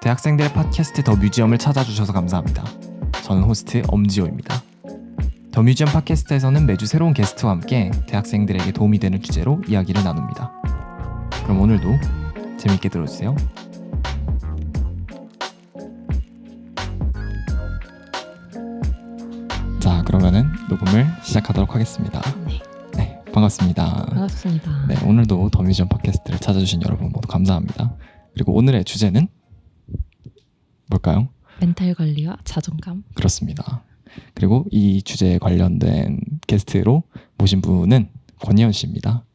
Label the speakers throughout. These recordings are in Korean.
Speaker 1: 대학생들의 팟캐스트 더 뮤지엄을 찾아주셔서 감사합니다. 저는 호스트 엄지호입니다. 더 뮤지엄 팟캐스트에서는 매주 새로운 게스트와 함께 대학생들에게 도움이 되는 주제로 이야기를 나눕니다. 그럼 오늘도 재밌게 들어주세요. 자, 그러면은 녹음을 시작하도록 하겠습니다. 네, 반갑습니다.
Speaker 2: 반갑습니다.
Speaker 1: 네, 오늘도 더 뮤지엄 팟캐스트를 찾아주신 여러분 모두 감사합니다. 그리고 오늘의 주제는 뭘까요?
Speaker 2: 멘탈 관리와 자존감.
Speaker 1: 그렇습니다. 그리고 이 주제에 관련된 게스트로 모신 분은 권예원 씨입니다.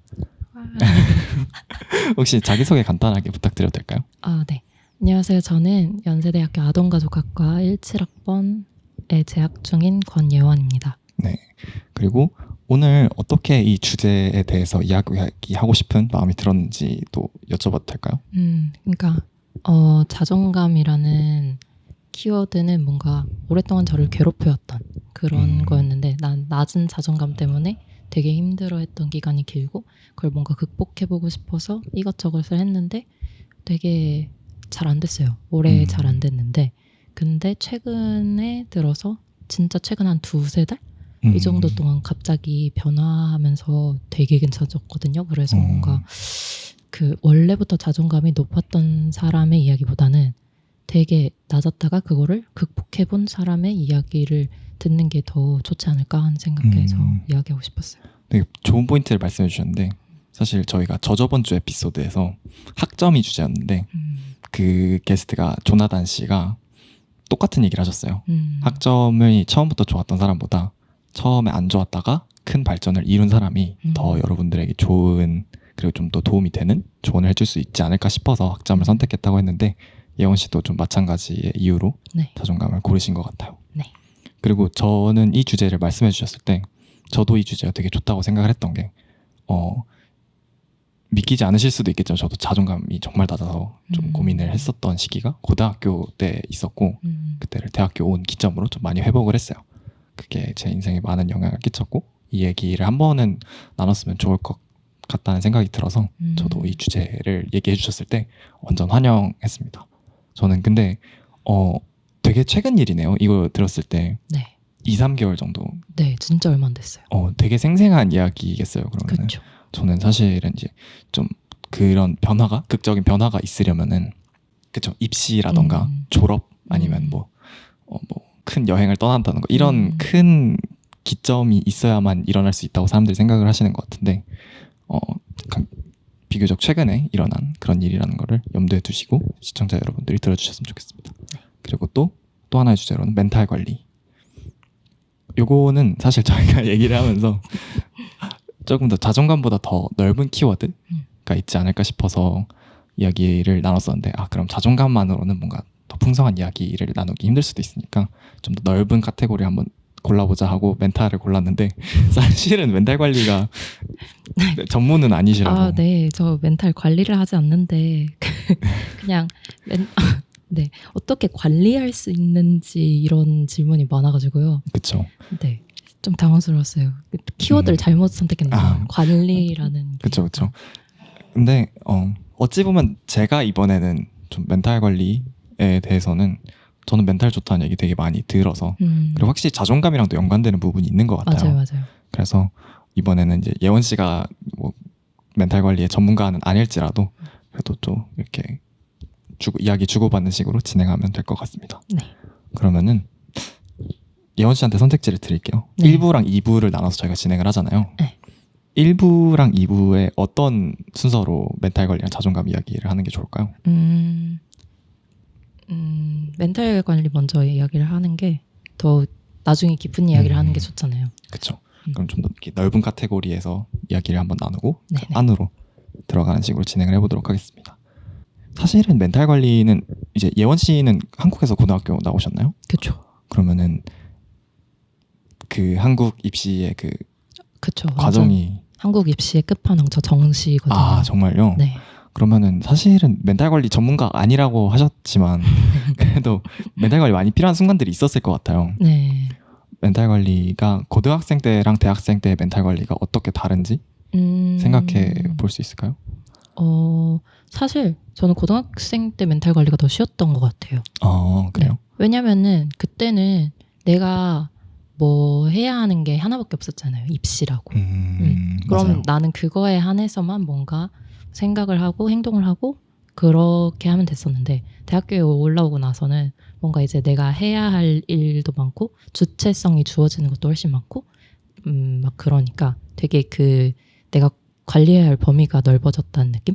Speaker 1: 혹시 자기소개 간단하게 부탁드려도 될까요?
Speaker 2: 네. 안녕하세요. 저는 연세대학교 아동가족학과 17학번에 재학 중인 권예원입니다.
Speaker 1: 네. 그리고 오늘 어떻게 이 주제에 대해서 이야기하고 싶은 마음이 들었는지도 여쭤봐도 될까요?
Speaker 2: 그러니까 자존감이라는 키워드는 뭔가 오랫동안 저를 괴롭혀왔던 그런 거였는데, 난 낮은 자존감 때문에 되게 힘들어했던 기간이 길고, 그걸 뭔가 극복해보고 싶어서 이것저것을 했는데 되게 잘 안 됐어요. 오래 잘 안 됐는데, 근데 최근에 들어서 진짜 최근 한 2-3달? 이 정도 동안 갑자기 변화하면서 되게 괜찮아졌거든요. 그래서 뭔가 그 원래부터 자존감이 높았던 사람의 이야기보다는 되게 낮았다가 그거를 극복해본 사람의 이야기를 듣는 게 더 좋지 않을까 하는 생각해서 이야기하고 싶었어요.
Speaker 1: 되게 좋은 포인트를 말씀해 주셨는데, 사실 저희가 저번 주 에피소드에서 학점이 주제였는데 그 게스트가 조나단 씨가 똑같은 얘기를 하셨어요. 학점이 처음부터 좋았던 사람보다 처음에 안 좋았다가 큰 발전을 이룬 사람이 더 여러분들에게 좋은, 그리고 좀 더 도움이 되는 조언을 해줄 수 있지 않을까 싶어서 학점을 선택했다고 했는데, 예원 씨도 좀 마찬가지의 이유로
Speaker 2: 네.
Speaker 1: 자존감을 고르신 것 같아요.
Speaker 2: 네.
Speaker 1: 그리고 저는 이 주제를 말씀해 주셨을 때 저도 이 주제가 되게 좋다고 생각을 했던 게, 믿기지 않으실 수도 있겠지만 저도 자존감이 정말 낮아서 좀 고민을 했었던 시기가 고등학교 때 있었고, 그때를 대학교 온 기점으로 좀 많이 회복을 했어요. 그게 제 인생에 많은 영향을 끼쳤고, 이 얘기를 한 번은 나눴으면 좋을 것 같다는 생각이 들어서 저도 이 주제를 얘기해 주셨을 때 완전 환영했습니다. 저는 근데 되게 최근 일이네요. 이거 들었을 때
Speaker 2: 네.
Speaker 1: 2-3개월 정도.
Speaker 2: 네, 진짜 얼마 안 됐어요.
Speaker 1: 되게 생생한 이야기겠어요. 그러면은.
Speaker 2: 그렇죠.
Speaker 1: 저는 사실은 이제 좀 그런 변화가, 극적인 변화가 있으려면은, 그쵸, 입시라던가 졸업 아니면 뭐 큰 여행을 떠난다는 거, 이런 큰 기점이 있어야만 일어날 수 있다고 사람들이 생각을 하시는 것 같은데, 비교적 최근에 일어난 그런 일이라는 거를 염두에 두시고 시청자 여러분들이 들어주셨으면 좋겠습니다. 그리고 또 하나의 주제로는 멘탈 관리. 요거는 사실 저희가 얘기를 하면서 조금 더 자존감보다 더 넓은 키워드가 있지 않을까 싶어서 이야기를 나눴었는데, 그럼 자존감만으로는 뭔가 더 풍성한 이야기를 나누기 힘들 수도 있으니까 좀 더 넓은 카테고리 한번 골라보자 하고 멘탈을 골랐는데, 사실은 멘탈 관리가 전문은 아니시라고.
Speaker 2: 네, 저 멘탈 관리를 하지 않는데 그냥 네, 어떻게 관리할 수 있는지 이런 질문이 많아가지고요.
Speaker 1: 그쵸.
Speaker 2: 네, 좀 당황스러웠어요. 키워드를 잘못 선택했나. 관리라는 게.
Speaker 1: 그쵸. 근데 어찌 보면 제가 이번에는 좀 멘탈 관리에 대해서는, 저는 멘탈 좋다는 얘기 되게 많이 들어서, 그리고 확실히 자존감이랑도 연관되는 부분이 있는 것 같아요.
Speaker 2: 맞아요.
Speaker 1: 그래서 이번에는 이제 예원 씨가 뭐 멘탈 관리의 전문가는 아닐지라도 그래도 좀 이렇게 이야기 주고받는 식으로 진행하면 될 것 같습니다.
Speaker 2: 네.
Speaker 1: 그러면은 예원 씨한테 선택지를 드릴게요.
Speaker 2: 네.
Speaker 1: 1부랑 2부를 나눠서 저희가 진행을 하잖아요.
Speaker 2: 네.
Speaker 1: 1부랑 2부에 어떤 순서로 멘탈 관리랑 자존감 이야기를 하는 게 좋을까요?
Speaker 2: 멘탈 관리 먼저 이야기를 하는 게 더 나중에 깊은 이야기를 하는 게 좋잖아요.
Speaker 1: 그렇죠. 그럼 좀 더 넓은 카테고리에서 이야기를 한번 나누고 그
Speaker 2: 네네.
Speaker 1: 안으로 들어가는 식으로 진행을 해보도록 하겠습니다. 사실은 멘탈 관리는, 이제 예원 씨는 한국에서 고등학교 나오셨나요?
Speaker 2: 그렇죠.
Speaker 1: 그러면은 그 한국 입시의 그
Speaker 2: 그렇죠.
Speaker 1: 과정이,
Speaker 2: 한국 입시의 끝판왕 저 정시거든요.
Speaker 1: 정말요?
Speaker 2: 네.
Speaker 1: 그러면은 사실은 멘탈 관리 전문가 아니라고 하셨지만 그래도 멘탈 관리 많이 필요한 순간들이 있었을 것 같아요.
Speaker 2: 네.
Speaker 1: 멘탈 관리가 고등학생 때랑 대학생 때의 멘탈 관리가 어떻게 다른지 생각해 볼 수 있을까요?
Speaker 2: 사실 저는 고등학생 때 멘탈 관리가 더 쉬웠던 것 같아요.
Speaker 1: 그래요?
Speaker 2: 네. 왜냐면은 그때는 내가 뭐 해야 하는 게 하나밖에 없었잖아요. 입시라고. 그럼
Speaker 1: 맞아요.
Speaker 2: 나는 그거에 한해서만 뭔가 생각을 하고 행동을 하고 그렇게 하면 됐었는데 대학교에 올라오고 나서는 뭔가 이제 내가 해야 할 일도 많고 주체성이 주어지는 것도 훨씬 많고 막 그러니까 되게 그 내가 관리해야 할 범위가 넓어졌다는 느낌?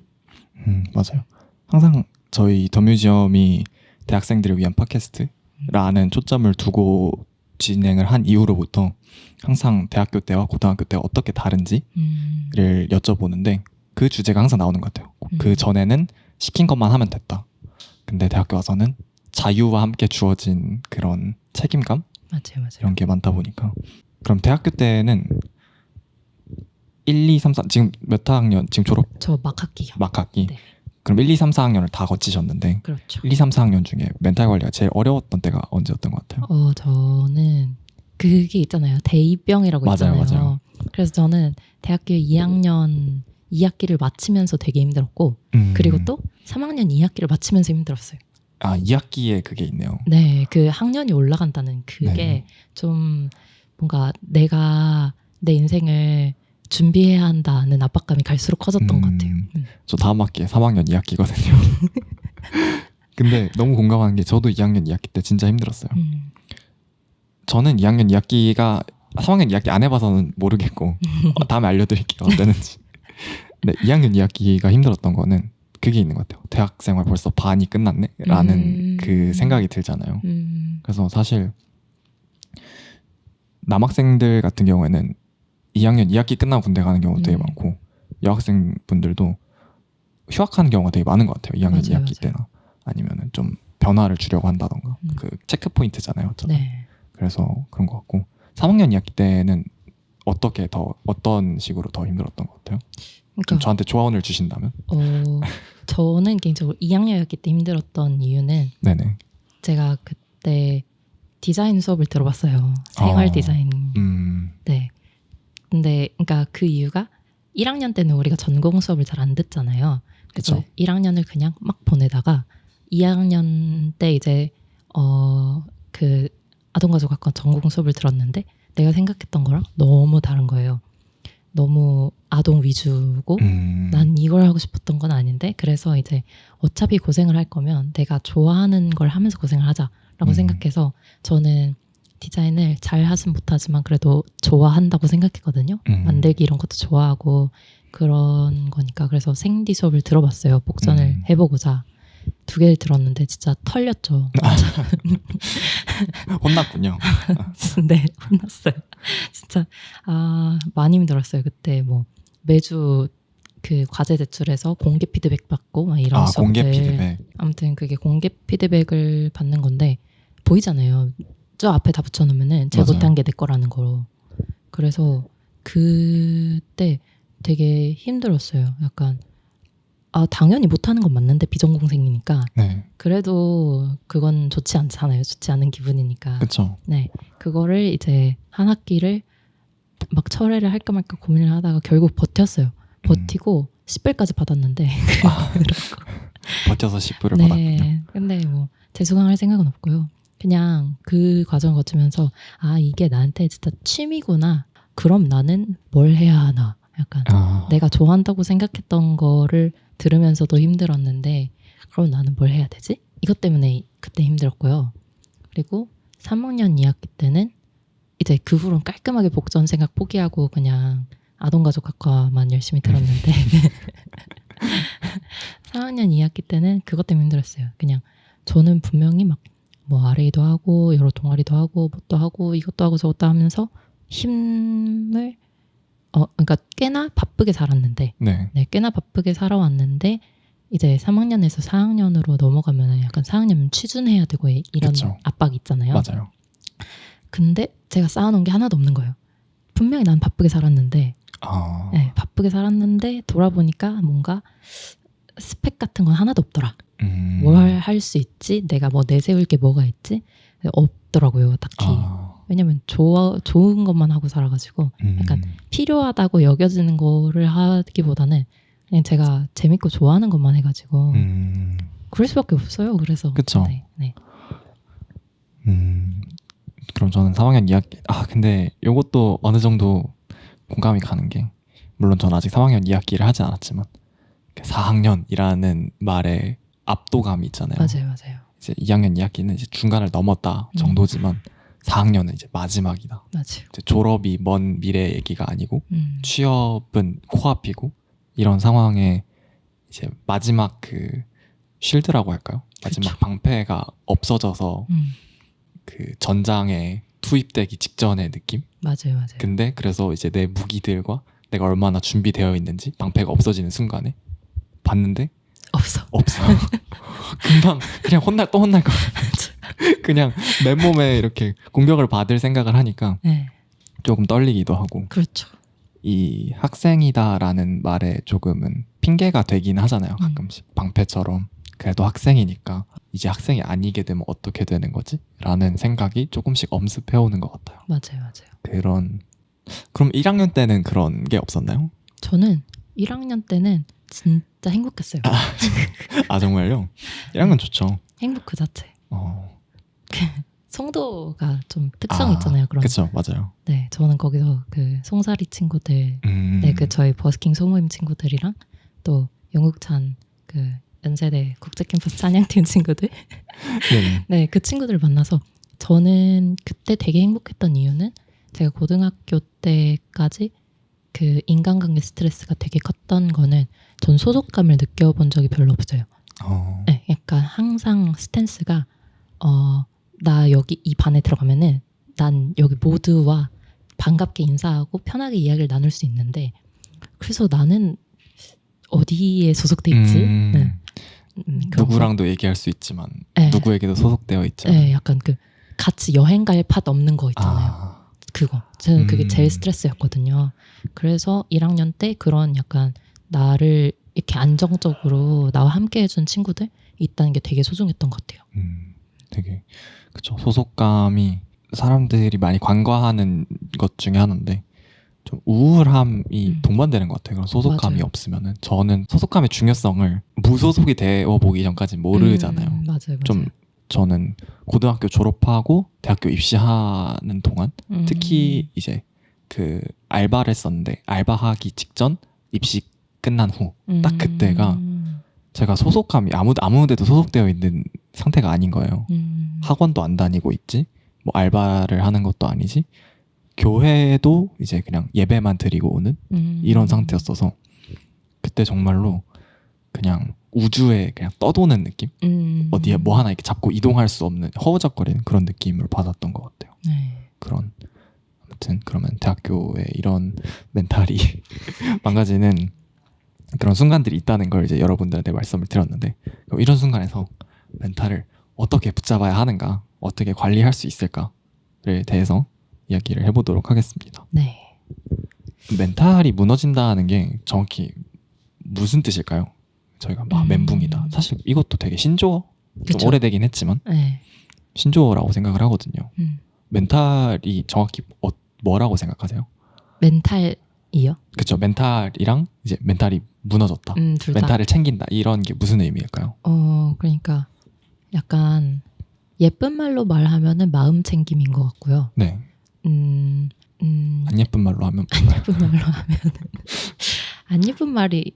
Speaker 1: 맞아요. 항상 저희 더 뮤지엄이 대학생들을 위한 팟캐스트라는 초점을 두고 진행을 한 이후로부터 항상 대학교 때와 고등학교 때가 어떻게 다른지를 여쭤보는데 그 주제가 항상 나오는 것 같아요. 그 전에는 시킨 것만 하면 됐다. 근데 대학교 와서는 자유와 함께 주어진 그런 책임감?
Speaker 2: 맞아요.
Speaker 1: 이런 게 많다 보니까. 그럼 대학교 때는 1, 2, 3, 4 지금 몇 학년? 지금 졸업
Speaker 2: 저 막학기요.
Speaker 1: 막학기.
Speaker 2: 네.
Speaker 1: 그럼 1, 2, 3, 4학년을 다 거치셨는데
Speaker 2: 그렇죠.
Speaker 1: 1, 2, 3, 4학년 중에 멘탈 관리가 제일 어려웠던 때가 언제였던 것 같아요?
Speaker 2: 저는 그게 있잖아요. 대입병이라고
Speaker 1: 맞아요,
Speaker 2: 있잖아요.
Speaker 1: 맞아요.
Speaker 2: 그래서 저는 대학교 2학년 2학기를 마치면서 되게 힘들었고 그리고 또 3학년 2학기를 마치면서 힘들었어요.
Speaker 1: 2학기에 그게 있네요.
Speaker 2: 네, 그 학년이 올라간다는 그게
Speaker 1: 네.
Speaker 2: 좀 뭔가 내가 내 인생을 준비해야 한다는 압박감이 갈수록 커졌던 것 같아요.
Speaker 1: 저 다음 학기에 3학년 2학기거든요. 근데 너무 공감하는 게 저도 2학년 2학기 때 진짜 힘들었어요. 저는 2학년 2학기가 3학년 2학기 안 해봐서는 모르겠고 다음에 알려드릴게요. 어땠는지. 근데 2학년 2학기가 힘들었던 거는 그게 있는 것 같아요. 대학생활 벌써 반이 끝났네? 라는 그 생각이 들잖아요. 그래서 사실 남학생들 같은 경우에는 2학년 2학기 끝나고 군대 가는 경우도 되게 많고 여학생분들도 휴학하는 경우가 되게 많은 것 같아요. 2학년 2학기 때나 아니면은 좀 변화를 주려고 한다던가 그 체크 포인트잖아요.
Speaker 2: 네.
Speaker 1: 그래서 그런 것 같고 3학년 2학기 때는 어떤 식으로 더 힘들었던 것 같아요?
Speaker 2: 그러니까
Speaker 1: 저한테 조언을 주신다면?
Speaker 2: 저는 개인적으로 2학년이었기 때 힘들었던 이유는
Speaker 1: 네네.
Speaker 2: 제가 그때 디자인 수업을 들어봤어요. 생활 디자인. 네. 근데 그러니까 그 이유가 1학년 때는 우리가 전공 수업을 잘 안 듣잖아요. 그래서
Speaker 1: 그쵸.
Speaker 2: 1학년을 그냥 막 보내다가 2학년 때 이제 그 아동가족학과 전공 수업을 들었는데 내가 생각했던 거랑 너무 다른 거예요. 너무 아동 위주고 난 이걸 하고 싶었던 건 아닌데 그래서 이제 어차피 고생을 할 거면 내가 좋아하는 걸 하면서 고생을 하자라고 생각해서 저는 디자인을 잘 하진 못하지만 그래도 좋아한다고 생각했거든요. 만들기 이런 것도 좋아하고 그런 거니까 그래서 생디 수업을 들어봤어요. 복전을 해보고자 2개를 들었는데 진짜 털렸죠.
Speaker 1: 혼났군요.
Speaker 2: 네, 혼났어요. 진짜 많이 힘들었어요. 그때 뭐 매주 그 과제 제출해서 공개 피드백 받고 막 이런 수업들.
Speaker 1: 공개 피드백.
Speaker 2: 아무튼 그게 공개 피드백을 받는 건데 보이잖아요. 저 앞에 다 붙여놓으면은 제가 못한 게 내 거라는 거로. 그래서 그때 되게 힘들었어요. 약간 당연히 못하는 건 맞는데 비전공생이니까
Speaker 1: 네.
Speaker 2: 그래도 그건 좋지 않잖아요. 좋지 않은 기분이니까.
Speaker 1: 그렇죠.
Speaker 2: 네, 그거를 이제 한 학기를 막 철회를 할까 말까 고민을 하다가 결국 버텼어요. 버티고 10불까지 받았는데
Speaker 1: 버텨서 10불을
Speaker 2: 네,
Speaker 1: 받았군요.
Speaker 2: 근데 뭐 재수강할 생각은 없고요. 그냥 그 과정을 거치면서 이게 나한테 진짜 취미구나. 그럼 나는 뭘 해야 하나. 약간 내가 좋아한다고 생각했던 거를 들으면서도 힘들었는데 그럼 나는 뭘 해야 되지? 이것 때문에 그때 힘들었고요. 그리고 3학년 2학기 때는 이제 그 후로는 깔끔하게 복전 생각 포기하고 그냥 아동가족학과만 열심히 들었는데 4학년 2학기 때는 그것 때문에 힘들었어요. 그냥 저는 분명히 막 뭐 RA도 하고 여러 동아리도 하고 뭣도 하고 이것도 하고 저것도 하면서 힘을 그러니까 꽤나 바쁘게 살았는데
Speaker 1: 네,
Speaker 2: 꽤나 바쁘게 살아왔는데 이제 3학년에서 4학년으로 넘어가면 약간 4학년 취준해야 되고 이런
Speaker 1: 그쵸.
Speaker 2: 압박이 있잖아요.
Speaker 1: 맞아요.
Speaker 2: 근데 제가 쌓아놓은 게 하나도 없는 거예요. 분명히 난 바쁘게 살았는데 네, 바쁘게 살았는데 돌아보니까 뭔가 스펙 같은 건 하나도 없더라. 뭘 할 수 있지? 내가 뭐 내세울 게 뭐가 있지? 없더라고요, 딱히. 왜냐면 좋은 것만 하고 살아가지고 약간 필요하다고 여겨지는 거를 하기보다는 그냥 제가 재밌고 좋아하는 것만 해가지고 그럴 수밖에 없어요. 그래서
Speaker 1: 그쵸.
Speaker 2: 네, 네.
Speaker 1: 그럼 저는 3학년 2학기 근데 이것도 어느 정도 공감이 가는 게 물론 저는 아직 3학년 2학기를 하진 않았지만 4학년이라는 말에 압도감이 있잖아요.
Speaker 2: 맞아요.
Speaker 1: 이제 2학년 2학기는 이제 중간을 넘었다 정도지만 4학년은 이제 마지막이다.
Speaker 2: 맞아요.
Speaker 1: 이제 졸업이 먼 미래 얘기가 아니고 취업은 코앞이고 이런 상황에 이제 마지막 그 쉴드라고 할까요? 마지막
Speaker 2: 그쵸.
Speaker 1: 방패가 없어져서 그 전장에 투입되기 직전의 느낌?
Speaker 2: 맞아요.
Speaker 1: 근데 그래서 이제 내 무기들과 내가 얼마나 준비되어 있는지 방패가 없어지는 순간에 봤는데
Speaker 2: 없어.
Speaker 1: 금방 그냥 또 혼날 거야. 그냥 맨몸에 이렇게 공격을 받을 생각을 하니까
Speaker 2: 네.
Speaker 1: 조금 떨리기도 하고
Speaker 2: 그렇죠.
Speaker 1: 이 학생이다라는 말에 조금은 핑계가 되긴 하잖아요. 가끔씩 방패처럼 그래도 학생이니까 이제 학생이 아니게 되면 어떻게 되는 거지? 라는 생각이 조금씩 엄습해오는 것 같아요.
Speaker 2: 맞아요.
Speaker 1: 그럼 1학년 때는 그런 게 없었나요?
Speaker 2: 저는 1학년 때는 진짜 행복했어요.
Speaker 1: 정말요? 1학년 좋죠.
Speaker 2: 행복 그 자체. 송도가 좀 특성
Speaker 1: 아,
Speaker 2: 있잖아요. 그런.
Speaker 1: 그쵸, 맞아요.
Speaker 2: 네, 저는 거기서 그 송사리 친구들, 네, 그 저희 버스킹 소모임 친구들이랑 또 영국찬 그 연세대 국제캠퍼스 찬양팀 친구들,
Speaker 1: 네네.
Speaker 2: 네, 그 친구들 만나서 저는 그때 되게 행복했던 이유는 제가 고등학교 때까지 그 인간관계 스트레스가 되게 컸던 거는 전 소속감을 느껴본 적이 별로 없어요. 네, 약간 항상 스탠스가 나 여기 이 반에 들어가면은 난 여기 모두와 반갑게 인사하고 편하게 이야기를 나눌 수 있는데 그래서 나는 어디에 소속돼 있지? 네.
Speaker 1: 누구랑도 얘기할 수 있지만
Speaker 2: 네.
Speaker 1: 누구에게도 소속되어 있죠.
Speaker 2: 네, 약간 그 같이 여행 갈 팟 없는 거 있잖아요. 그거 저는 그게 제일 스트레스였거든요. 그래서 1학년 때 그런 약간 나를 이렇게 안정적으로 나와 함께 해준 친구들 있다는 게 되게 소중했던 것 같아요.
Speaker 1: 되게 그쵸. 소속감이 사람들이 많이 관과하는 것 중에 하나인데 좀 우울함이 동반되는 것 같아요. 그런 소속감이
Speaker 2: 맞아요.
Speaker 1: 없으면은 저는 소속감의 중요성을 무소속이 되어 보기 전까지 모르잖아요.
Speaker 2: 맞아요.
Speaker 1: 좀 저는 고등학교 졸업하고 대학교 입시하는 동안 특히 이제 그 알바를 했었는데 알바하기 직전 입시 끝난 후 딱 그때가 제가 소속감이 아무 데도 소속되어 있는 상태가 아닌 거예요. 학원도 안 다니고 있지, 뭐 알바를 하는 것도 아니지, 교회도 이제 그냥 예배만 드리고 오는 이런 상태였어서 그때 정말로 그냥 우주에 그냥 떠도는 느낌? 어디에 뭐 하나 이렇게 잡고 이동할 수 없는 허우적거리는 그런 느낌을 받았던 것 같아요.
Speaker 2: 네.
Speaker 1: 아무튼 그러면 대학교에 이런 멘탈이 망가지는 그런 순간들이 있다는 걸 이제 여러분들한테 말씀을 드렸는데 그럼 이런 순간에서 멘탈을 어떻게 붙잡아야 하는가, 어떻게 관리할 수 있을까를 대해서 이야기를 해보도록 하겠습니다.
Speaker 2: 네.
Speaker 1: 멘탈이 무너진다는 게 정확히 무슨 뜻일까요? 저희가 막 멘붕이다. 사실 이것도 되게 신조어, 좀
Speaker 2: 그쵸?
Speaker 1: 오래되긴 했지만
Speaker 2: 네.
Speaker 1: 신조어라고 생각을 하거든요. 멘탈이 정확히 뭐라고 생각하세요?
Speaker 2: 멘탈이요?
Speaker 1: 그쵸. 멘탈이랑 이제 멘탈이 무너졌다.
Speaker 2: 둘 다.
Speaker 1: 멘탈을 챙긴다. 이런 게 무슨 의미일까요?
Speaker 2: 그러니까 약간 예쁜 말로 말하면은 마음 챙김인 것 같고요.
Speaker 1: 네. 안 예쁜 말로 하면 뭔가요?
Speaker 2: 예쁜 말로 하면은 안 예쁜 말이,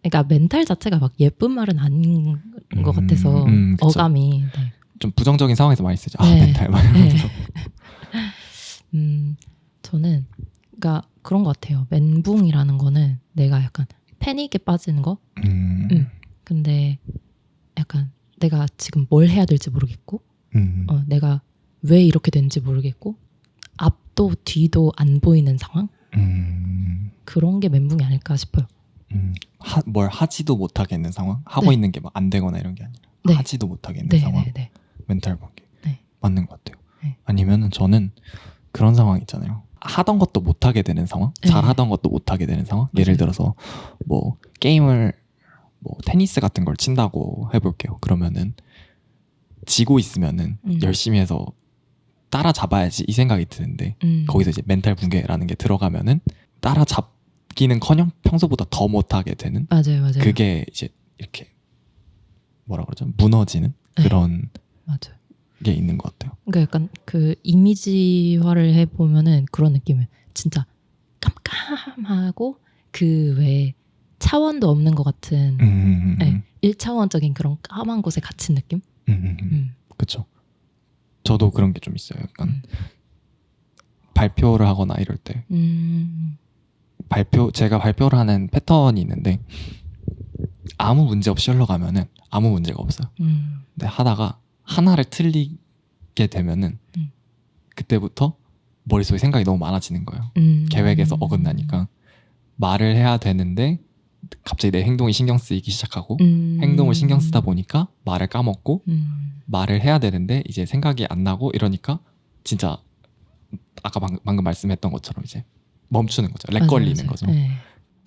Speaker 2: 그러니까 멘탈 자체가 막 예쁜 말은 아닌 것 같아서
Speaker 1: 그쵸.
Speaker 2: 어감이. 네.
Speaker 1: 좀 부정적인 상황에서 많이 쓰죠.
Speaker 2: 네.
Speaker 1: 멘탈 말하면서.
Speaker 2: 저는 그러니까 그런 것 같아요. 멘붕이라는 거는 내가 약간 패닉에 빠지는 거. 근데 약간 내가 지금 뭘 해야 될지 모르겠고, 내가 왜 이렇게 된지 모르겠고, 앞도 뒤도 안 보이는 상황. 그런 게 멘붕이 아닐까 싶어요.
Speaker 1: 뭘 하지도 못하겠는 상황? 하고
Speaker 2: 네.
Speaker 1: 있는 게 막 안 되거나 이런 게 아니라
Speaker 2: 네.
Speaker 1: 하지도 못하겠는
Speaker 2: 네,
Speaker 1: 상황.
Speaker 2: 네.
Speaker 1: 멘탈 관계.
Speaker 2: 네.
Speaker 1: 맞는 것 같아요.
Speaker 2: 네.
Speaker 1: 아니면은 저는 그런 상황 있잖아요. 하던 것도 못하게 되는 상황?
Speaker 2: 네.
Speaker 1: 잘하던 것도 못하게 되는 상황?
Speaker 2: 맞아요.
Speaker 1: 예를 들어서 뭐 게임을 뭐 테니스 같은 걸 친다고 해볼게요. 그러면은 지고 있으면은 열심히 해서 따라잡아야지 이 생각이 드는데 거기서 이제 멘탈 붕괴라는 게 들어가면은 따라잡기 못하기는커녕 평소보다 더 못하게 되는
Speaker 2: 맞아요.
Speaker 1: 그게 이제 이렇게 뭐라 그러죠? 무너지는 그런
Speaker 2: 맞아요.
Speaker 1: 게 있는 것 같아요.
Speaker 2: 그러니까 약간 그 이미지화를 해보면은 그런 느낌을 진짜 깜깜하고 그 외에 차원도 없는 것 같은 네, 1차원적인 그런 까만 곳에 갇힌 느낌?
Speaker 1: 그쵸. 저도 그런 게 좀 있어요. 약간 발표를 하거나 이럴 때 제가 발표를 하는 패턴이 있는데 아무 문제 없이 흘러가면은 아무 문제가 없어요. 근데 하다가 하나를 틀리게 되면은 그때부터 머릿속에 생각이 너무 많아지는 거예요. 계획에서 어긋나니까 말을 해야 되는데 갑자기 내 행동이 신경 쓰이기 시작하고 행동을 신경 쓰다 보니까 말을 까먹고 말을 해야 되는데 이제 생각이 안 나고 이러니까 진짜 아까 방금 말씀했던 것처럼 이제 멈추는 거죠. 렉 걸리는 거죠.
Speaker 2: 네.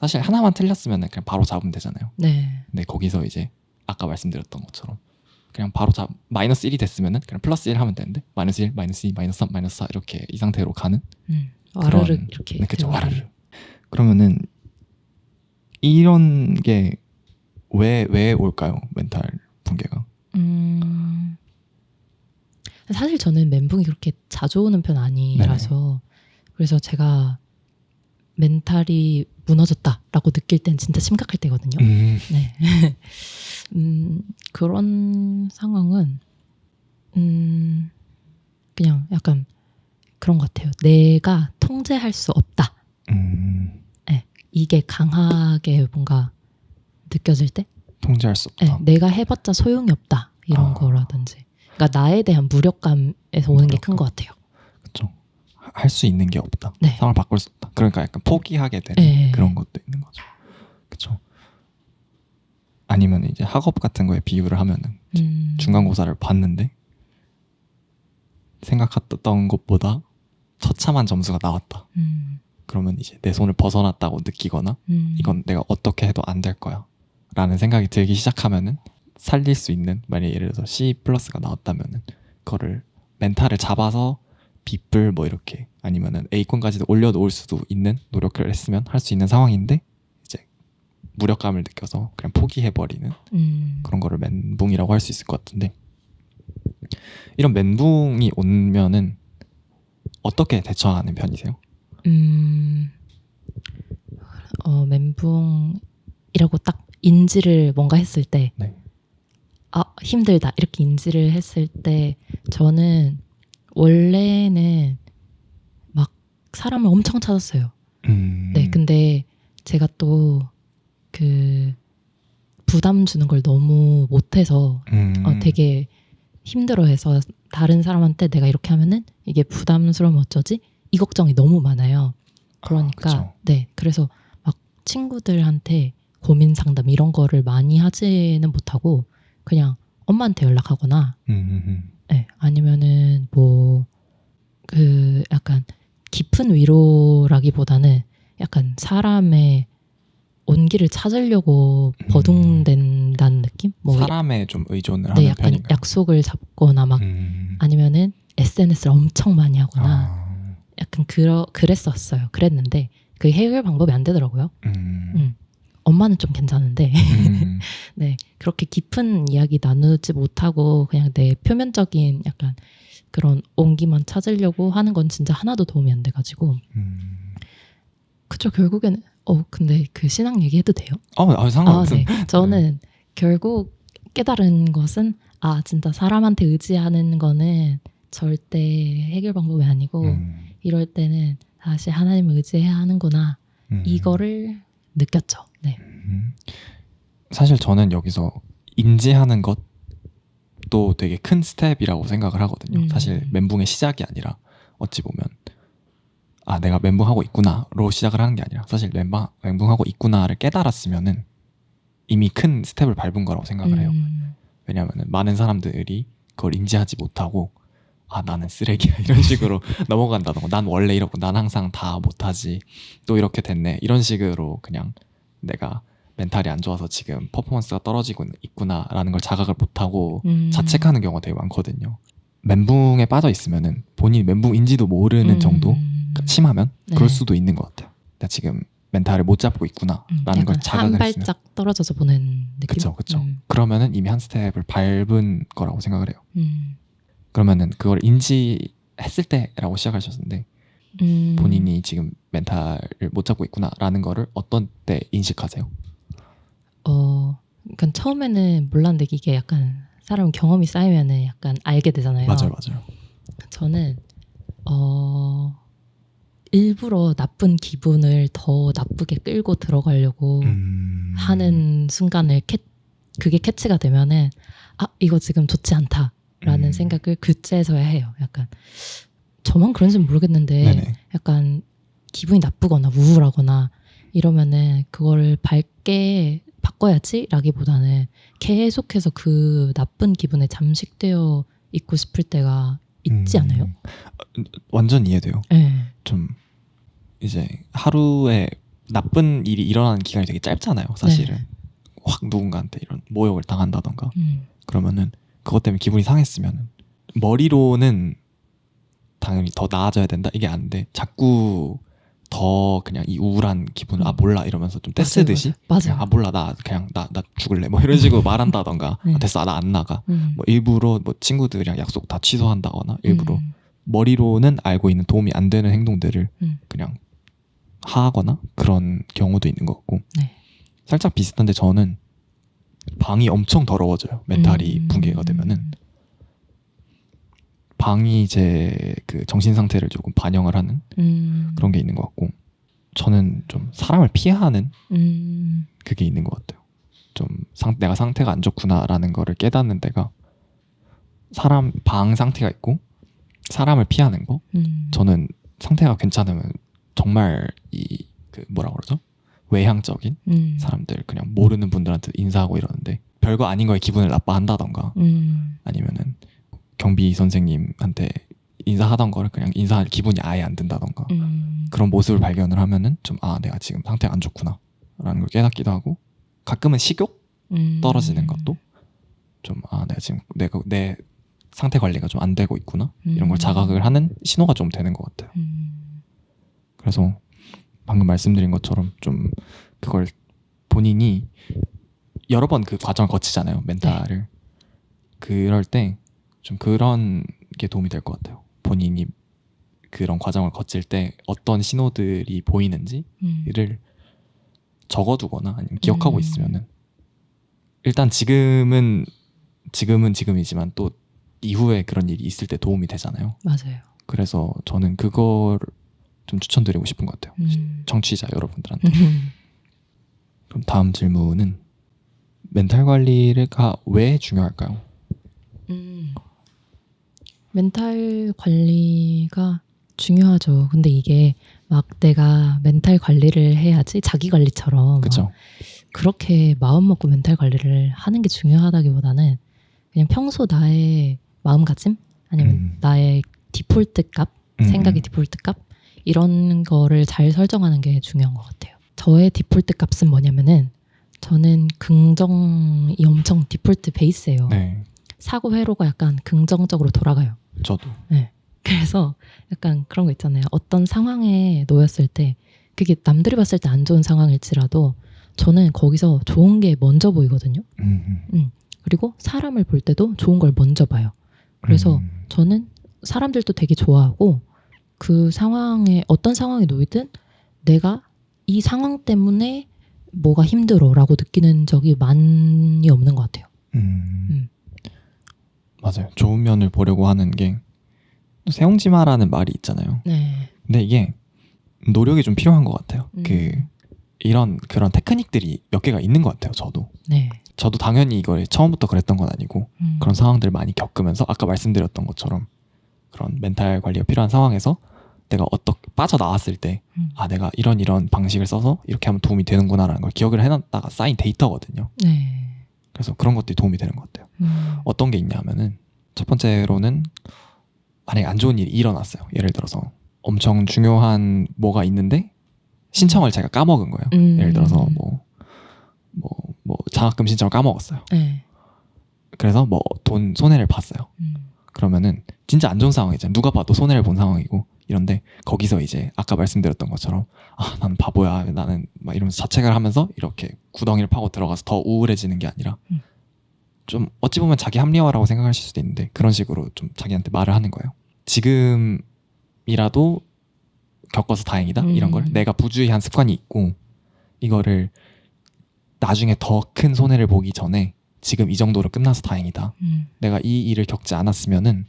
Speaker 1: 사실 하나만 틀렸으면 그냥 바로 잡으면 되잖아요.
Speaker 2: 네.
Speaker 1: 근데 거기서 이제 아까 말씀드렸던 것처럼 그냥 바로 마이너스 1이 됐으면은 그냥 플러스 1 하면 되는데 마이너스 1, 마이너스 2, 마이너스 3, 마이너스 4 이렇게 이 상태로 가는
Speaker 2: 와르르 이렇게.
Speaker 1: 네, 그쵸. 와르르. 그러면은 이런 게 왜 올까요? 멘탈 붕괴가.
Speaker 2: 사실 저는 멘붕이 그렇게 자주 오는 편 아니라서 그래서 제가 멘탈이 무너졌다라고 느낄 땐 진짜 심각할 때거든요. 네. 그런 상황은 그냥 약간 그런 것 같아요. 내가 통제할 수 없다. 네. 이게 강하게 뭔가 느껴질 때
Speaker 1: 통제할 수 없다.
Speaker 2: 네. 내가 해봤자 소용이 없다. 이런 거라든지. 그러니까 나에 대한 무력감에서 오는 게 큰 것 같아요.
Speaker 1: 그렇죠. 할 수 있는 게 없다.
Speaker 2: 네.
Speaker 1: 상황을 바꿀 수 없다. 그러니까 약간 포기하게 되는 그런 것도 있는 거죠. 그렇죠. 아니면 이제 학업 같은 거에 비유를 하면은 중간고사를 봤는데 생각했던 것보다 처참한 점수가 나왔다. 그러면 이제 내 손을 벗어났다고 느끼거나 이건 내가 어떻게 해도 안 될 거야 라는 생각이 들기 시작하면은 살릴 수 있는, 만약에 예를 들어서 C 플러스가 나왔다면은 그거를 멘탈을 잡아서 B뿔 뭐 이렇게 아니면은 A권까지도 올려놓을 수도 있는 노력을 했으면 할 수 있는 상황인데 이제 무력감을 느껴서 그냥 포기해버리는 그런 거를 멘붕이라고 할 수 있을 것 같은데, 이런 멘붕이 오면은 어떻게 대처하는 편이세요?
Speaker 2: 멘붕이라고 딱 인지를 뭔가 했을 때
Speaker 1: 네.
Speaker 2: 아, 힘들다 이렇게 인지를 했을 때 저는 원래는 막 사람을 엄청 찾았어요. 네, 근데 제가 또 그 부담 주는 걸 너무 못해서 되게 힘들어해서 다른 사람한테 내가 이렇게 하면은 이게 부담스러우면 어쩌지? 이 걱정이 너무 많아요. 그러니까 네, 그래서 막 친구들한테 고민 상담 이런 거를 많이 하지는 못하고 그냥 엄마한테 연락하거나 네, 아니면은 뭐 그 약간 깊은 위로라기보다는 약간 사람의 온기를 찾으려고 버둥댄다는 느낌? 뭐
Speaker 1: 사람에 좀 의존을
Speaker 2: 네,
Speaker 1: 하는
Speaker 2: 약간
Speaker 1: 편인가요?
Speaker 2: 약속을 잡거나 막 아니면은 SNS를 엄청 많이 하거나 약간 그랬었어요. 그랬는데 그 해결 방법이 안 되더라고요. 엄마는 좀 괜찮은데 네, 그렇게 깊은 이야기 나누지 못하고 그냥 내 표면적인 약간 그런 온기만 찾으려고 하는 건 진짜 하나도 도움이 안 돼가지고 그쵸. 결국에는 근데 그 신앙 얘기해도 돼요?
Speaker 1: 상관없어요.
Speaker 2: 네. 저는 결국 깨달은 것은 진짜 사람한테 의지하는 거는 절대 해결 방법이 아니고 이럴 때는 다시 하나님을 의지해야 하는구나. 이거를 느꼈죠. 네.
Speaker 1: 사실 저는 여기서 인지하는 것도 되게 큰 스텝이라고 생각을 하거든요. 사실 멘붕의 시작이 아니라 어찌 보면 내가 멘붕하고 있구나로 시작을 하는 게 아니라 사실 멘붕하고 있구나를 깨달았으면은 이미 큰 스텝을 밟은 거라고 생각을 해요. 왜냐하면 많은 사람들이 그걸 인지하지 못하고 나는 쓰레기야 이런 식으로 넘어간다던가 난 원래 이러고 난 항상 다 못하지 또 이렇게 됐네 이런 식으로 그냥 내가 멘탈이 안 좋아서 지금 퍼포먼스가 떨어지고 있구나라는 걸 자각을 못하고 자책하는 경우가 되게 많거든요. 멘붕에 빠져 있으면은 본인이 멘붕인지도 모르는 정도 심하면 그럴 수도 있는 것 같아요. 나 지금 멘탈을 못 잡고 있구나라는 걸
Speaker 2: 약간
Speaker 1: 자각을
Speaker 2: 한
Speaker 1: 했으면.
Speaker 2: 발짝 떨어져서 보는 느낌.
Speaker 1: 그쵸. 그러면은 이미 한 스텝을 밟은 거라고 생각을 해요.
Speaker 2: 음.
Speaker 1: 그러면은 그걸 인지했을 때라고 시작하셨는데 본인이 지금 멘탈을 못 잡고 있구나라는 거를 어떤 때 인식하세요?
Speaker 2: 그러니까 처음에는 몰랐는데 이게 약간 사람 경험이 쌓이면은 약간 알게 되잖아요.
Speaker 1: 맞아요.
Speaker 2: 저는 일부러 나쁜 기분을 더 나쁘게 끌고 들어가려고 하는 순간을 그게 캐치가 되면은 이거 지금 좋지 않다라는 생각을 그제서야 해요. 약간 저만 그런지는 모르겠는데
Speaker 1: 네네.
Speaker 2: 약간 기분이 나쁘거나 우울하거나 이러면은 그거를 밝게 바꿔야지라기보다는 계속해서 그 나쁜 기분에 잠식되어 있고 싶을 때가 있지 않아요?
Speaker 1: 완전 이해돼요.
Speaker 2: 네.
Speaker 1: 좀 이제 하루에 나쁜 일이 일어나는 기간이 되게 짧잖아요. 사실은
Speaker 2: 네.
Speaker 1: 확 누군가한테 이런 모욕을 당한다던가
Speaker 2: 그러면은
Speaker 1: 그것 때문에 기분이 상했으면 머리로는 당연히 더 나아져야 된다 이게 안 돼. 자꾸 더 그냥 이 우울한 기분을 몰라 이러면서 좀 떼쓰듯이
Speaker 2: 맞아요.
Speaker 1: 몰라 나 그냥 나 죽을래 뭐 이런 식으로 말한다던가
Speaker 2: 네.
Speaker 1: 됐어 나 안 나가 뭐 일부러 뭐 친구들이랑 약속 다 취소한다거나 일부러
Speaker 2: 음.
Speaker 1: 머리로는 알고 있는 도움이 안 되는 행동들을
Speaker 2: 음.
Speaker 1: 그냥 하거나 그런 경우도 있는 것 같고
Speaker 2: 네.
Speaker 1: 살짝 비슷한데 저는 방이 엄청 더러워져요. 멘탈이 붕괴가 되면은 방이 제 그 정신 상태를 조금 반영을 하는 그런 게 있는 것 같고 저는 좀 사람을 피하는 그게 있는 것 같아요. 좀 내가 상태가 안 좋구나라는 거를 깨닫는 데가 사람 방 상태가 있고 사람을 피하는 거. 저는 상태가 괜찮으면 정말 이 그 뭐라 그러죠? 외향적인 사람들 그냥 모르는 분들한테 인사하고 이러는데 별거 아닌 거에 기분을 나빠한다던가 아니면은 경비 선생님한테 인사하던 거를 그냥 인사할 기분이 아예 안 든다던가 그런 모습을 발견을 하면은 좀 내가 지금 상태가 안 좋구나 라는 걸 깨닫기도 하고 가끔은 식욕 떨어지는 것도 좀 내가 지금 내 상태 관리가 좀 안 되고 있구나 이런 걸 자각을 하는 신호가 좀 되는 것 같아요. 그래서 방금 말씀드린 것처럼 좀 그걸 본인이 여러 번 그 과정을 거치잖아요. 멘탈을. 네. 그럴 때 좀 그런 게 도움이 될 것 같아요. 본인이 그런 과정을 거칠 때 어떤 신호들이 보이는지를 적어두거나 아니면 기억하고 있으면은 일단 지금은 지금이지만 또 이후에 그런 일이 있을 때 도움이 되잖아요.
Speaker 2: 맞아요.
Speaker 1: 그래서 저는 그걸 좀 추천드리고 싶은 것 같아요. 청취자 여러분들한테. 그럼 다음 질문은 멘탈 관리가 왜 중요할까요?
Speaker 2: 멘탈 관리가 중요하죠. 근데 이게 막 내가 멘탈 관리를 해야지 자기 관리처럼
Speaker 1: 그쵸.
Speaker 2: 그렇게 마음 먹고 멘탈 관리를 하는 게 중요하다기보다는 그냥 평소 나의 마음가짐 아니면 나의 디폴트 값, 생각의 디폴트 값 이런 거를 잘 설정하는 게 중요한 것 같아요. 저의 디폴트 값은 뭐냐면은 저는 긍정이 엄청 디폴트 베이스예요.
Speaker 1: 네.
Speaker 2: 사고 회로가 약간 긍정적으로 돌아가요.
Speaker 1: 저도.
Speaker 2: 네. 그래서 약간 그런 거 있잖아요. 어떤 상황에 놓였을 때 그게 남들이 봤을 때 안 좋은 상황일지라도 저는 거기서 좋은 게 먼저 보이거든요. 그리고 사람을 볼 때도 좋은 걸 먼저 봐요. 그래서 저는 사람들도 되게 좋아하고 그 상황에 어떤 상황에 놓이든 내가 이 상황 때문에 뭐가 힘들어라고 느끼는 적이 많이 없는 것 같아요.
Speaker 1: 맞아요. 좋은 면을 보려고 하는 게 세옹지마라는 말이 있잖아요.
Speaker 2: 네.
Speaker 1: 근데 이게 노력이 좀 필요한 것 같아요. 그런 테크닉들이 몇 개가 있는 것 같아요. 저도. 네. 저도 당연히 이걸 처음부터 그랬던 건 아니고 그런 상황들을 많이 겪으면서 아까 말씀드렸던 것처럼 그런 멘탈 관리가 필요한 상황에서 내가 어떻게 빠져나왔을 때 내가 이런 방식을 써서 이렇게 하면 도움이 되는구나라는 걸 기억을 해놨다가 쌓인 데이터거든요. 네. 그래서 그런 것들이 도움이 되는 것 같아요. 어떤 게 있냐면은 첫 번째로는 만약에 안 좋은 일이 일어났어요. 예를 들어서 엄청 중요한 뭐가 있는데 신청을 제가 까먹은 거예요. 예를 들어서 뭐 장학금 신청을 까먹었어요. 네. 그래서 뭐 돈 손해를 봤어요. 그러면은 진짜 안 좋은 상황이잖아요. 누가 봐도 손해를 본 상황이고 이런데 거기서 이제 아까 말씀드렸던 것처럼 나는 바보야 나는 막 이러면서 자책을 하면서 이렇게 구덩이를 파고 들어가서 더 우울해지는 게 아니라 좀 어찌 보면 자기 합리화라고 생각하실 수도 있는데 그런 식으로 좀 자기한테 말을 하는 거예요. 지금이라도 겪어서 다행이다 이런 걸 내가 부주의한 습관이 있고 이거를 나중에 더 큰 손해를 보기 전에 지금 이 정도로 끝나서 다행이다. 내가 이 일을 겪지 않았으면은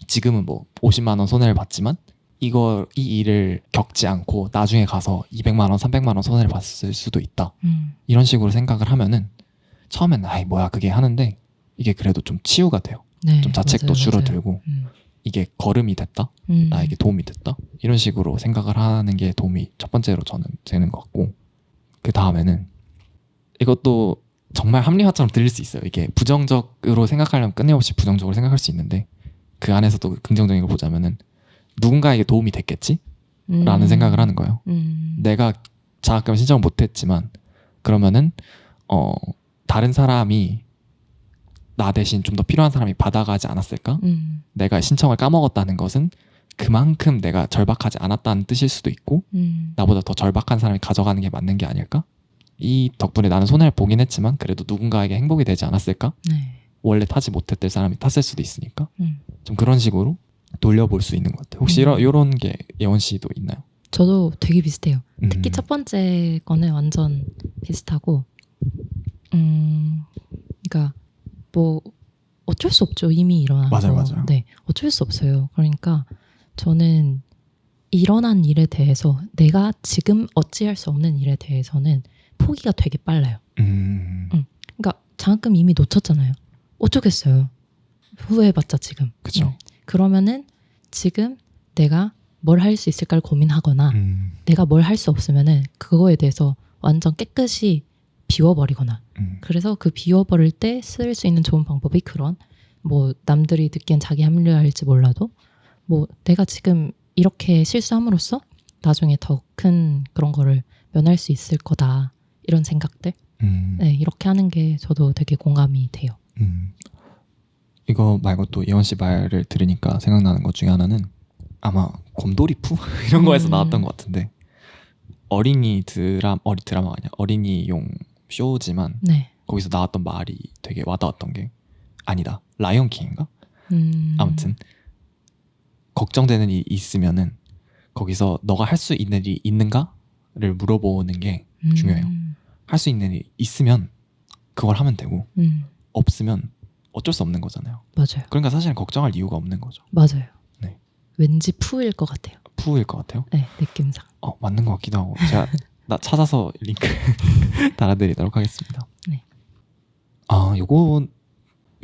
Speaker 1: 지금은 뭐 50만 원 손해를 봤지만 이 일을 겪지 않고 나중에 가서 200만 원, 300만 원 손해를 봤을 수도 있다. 이런 식으로 생각을 하면은 처음에는 아이 뭐야 그게 하는데 이게 그래도 좀 치유가 돼요.
Speaker 2: 네,
Speaker 1: 좀 자책도
Speaker 2: 맞아요,
Speaker 1: 줄어들고 이게 걸음이 됐다. 나에게 도움이 됐다. 이런 식으로 생각을 하는 게 도움이 첫 번째로 저는 되는 것 같고 그 다음에는 이것도 정말 합리화처럼 들릴 수 있어요. 이게 부정적으로 생각하려면 끊임없이 부정적으로 생각할 수 있는데 그 안에서도 긍정적인 걸 보자면은 누군가에게 도움이 됐겠지? 라는 생각을 하는 거예요. 내가 장학금 신청을 못했지만 그러면은 다른 사람이 나 대신 좀 더 필요한 사람이 받아가지 않았을까? 내가 신청을 까먹었다는 것은 그만큼 내가 절박하지 않았다는 뜻일 수도 있고 나보다 더 절박한 사람이 가져가는 게 맞는 게 아닐까? 이 덕분에 나는 손해를 보긴 했지만 그래도 누군가에게 행복이 되지 않았을까?
Speaker 2: 네.
Speaker 1: 원래 타지 못했을 사람이 탔을 수도 있으니까 좀 그런 식으로 돌려볼 수 있는 것 같아요. 혹시 이런 게 예원 씨도 있나요?
Speaker 2: 저도 되게 비슷해요. 특히 첫 번째 거는 완전 비슷하고 그러니까 뭐 어쩔 수 없죠. 이미 일어나서.
Speaker 1: 맞아요.
Speaker 2: 네, 어쩔 수 없어요. 그러니까 저는 일어난 일에 대해서 내가 지금 어찌할 수 없는 일에 대해서는 포기가 되게 빨라요. 그러니까 장학금 이미 놓쳤잖아요. 어쩌겠어요. 후회해봤자 지금.
Speaker 1: 그렇죠.
Speaker 2: 그러면은 지금 내가 뭘 할 수 있을까를 고민하거나 내가 뭘 할 수 없으면은 그거에 대해서 완전 깨끗이 비워버리거나 그래서 그 비워버릴 때 쓸 수 있는 좋은 방법이 그런 뭐 남들이 듣기엔 자기 합리화일지 몰라도 뭐 내가 지금 이렇게 실수함으로써 나중에 더 큰 그런 거를 면할 수 있을 거다 이런 생각들 네, 이렇게 하는 게 저도 되게 공감이 돼요.
Speaker 1: 이거 말고 또 예원 씨 말을 들으니까 생각나는 것 중에 하나는 아마 곰돌이푸 이런 거에서 나왔던 것 같은데 드라마가 아니라 어린이용 쇼지만
Speaker 2: 네.
Speaker 1: 거기서 나왔던 말이 되게 와닿았던 게 아니다 라이온킹인가? 아무튼 걱정되는 일이 있으면은 거기서 너가 할 수 있는 일이 있는가를 물어보는 게 중요해요. 할 수 있는 일이 있으면 그걸 하면 되고 없으면 어쩔 수 없는 거잖아요.
Speaker 2: 맞아요.
Speaker 1: 그러니까 사실은 걱정할 이유가 없는 거죠.
Speaker 2: 맞아요.
Speaker 1: 네.
Speaker 2: 왠지 푸일 것 같아요.
Speaker 1: 푸일 것 같아요.
Speaker 2: 네, 느낌상.
Speaker 1: 맞는 것 같기도 하고 제가 찾아서 링크 달아드리도록 하겠습니다.
Speaker 2: 네.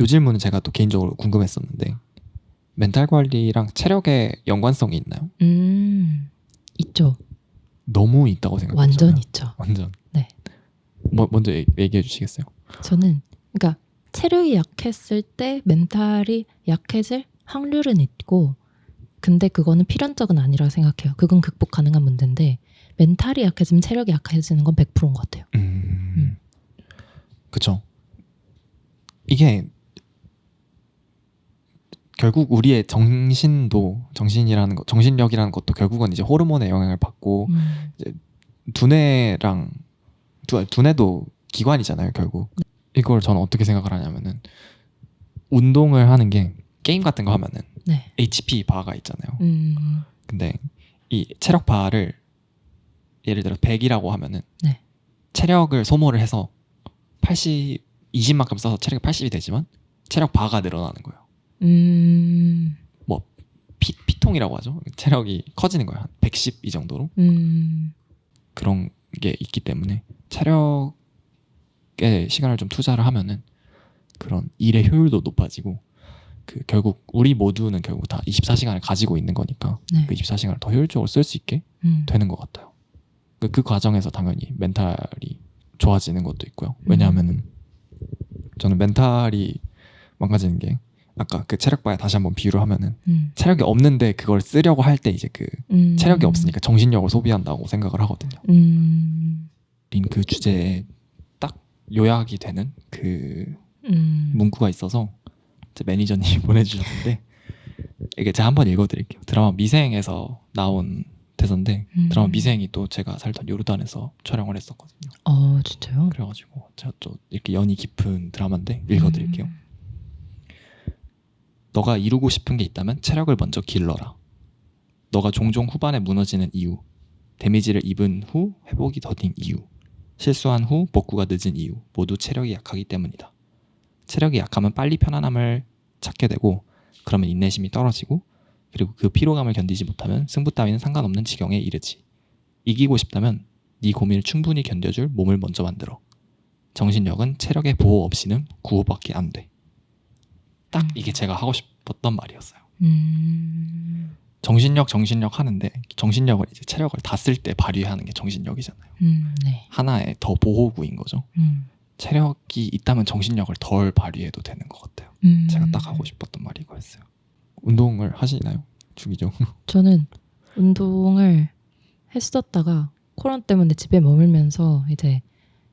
Speaker 1: 요 질문은 제가 또 개인적으로 궁금했었는데 멘탈 관리랑 체력의 연관성이 있나요?
Speaker 2: 있죠.
Speaker 1: 너무 있다고 생각해요.
Speaker 2: 완전 있죠.
Speaker 1: 완전.
Speaker 2: 네.
Speaker 1: 먼저 얘기해 주시겠어요?
Speaker 2: 저는 그러니까 체력이 약했을 때 멘탈이 약해질 확률은 있고 근데 그거는 필연적은 아니라 생각해요. 그건 극복 가능한 문제인데 멘탈이 약해지면 체력이 약해지는 건 100%인 것 같아요.
Speaker 1: 그쵸. 이게 결국 우리의 정신이라는 것, 정신력이라는 것도 결국은 이제 호르몬의 영향을 받고 이제 두뇌도 기관이잖아요, 결국. 이걸 저는 어떻게 생각을 하냐면은 운동을 하는 게 게임 같은 거 하면은
Speaker 2: 네.
Speaker 1: HP 바가 있잖아요. 근데 이 체력 바를 예를 들어 100이라고 하면은
Speaker 2: 네.
Speaker 1: 체력을 소모를 해서 20만큼 써서 체력이 80이 되지만 체력 바가 늘어나는 거예요. 뭐 피통이라고 하죠. 체력이 커지는 거예요. 한 110 이 정도로. 그런 게 있기 때문에 체력에 시간을 좀 투자를 하면은 그런 일의 효율도 높아지고 결국 우리 모두는 결국 다 24시간을 가지고 있는 거니까
Speaker 2: 네.
Speaker 1: 그 24시간을 더 효율적으로 쓸 수 있게 되는 것 같아요. 그 과정에서 당연히 멘탈이 좋아지는 것도 있고요. 왜냐하면은 저는 멘탈이 망가지는 게 아까 그 체력바에 다시 한번 비유를 하면은 체력이 없는데 그걸 쓰려고 할 때 이제 체력이 없으니까 정신력을 소비한다고 생각을 하거든요. 그 주제에 딱 요약이 되는 그 문구가 있어서 제 매니저님이 보내주셨는데 이게 제가 한번 읽어드릴게요. 드라마 미생에서 나온 대사인데 드라마 미생이 또 제가 살던 요르단에서 촬영을 했었거든요.
Speaker 2: 진짜요?
Speaker 1: 그래가지고 제가 또 이렇게 연이 깊은 드라마인데 읽어드릴게요. 너가 이루고 싶은 게 있다면 체력을 먼저 길러라. 너가 종종 후반에 무너지는 이유, 데미지를 입은 후 회복이 더딘 이유, 실수한 후 복구가 늦은 이유 모두 체력이 약하기 때문이다. 체력이 약하면 빨리 편안함을 찾게 되고 그러면 인내심이 떨어지고 그리고 그 피로감을 견디지 못하면 승부 따위는 상관없는 지경에 이르지. 이기고 싶다면 네 고민을 충분히 견뎌줄 몸을 먼저 만들어. 정신력은 체력의 보호 없이는 구호밖에 안 돼. 딱 이게 제가 하고 싶었던 말이었어요. 정신력 하는데 정신력을 이제 체력을 다 쓸 때 발휘하는 게 정신력이잖아요.
Speaker 2: 네.
Speaker 1: 하나의 더 보호구인 거죠. 체력이 있다면 정신력을 덜 발휘해도 되는 것 같아요. 제가 딱 하고 싶었던 말이 이거였어요. 운동을 하시나요? 주기적으로?
Speaker 2: 저는 운동을 했었다가 코로나 때문에 집에 머물면서 이제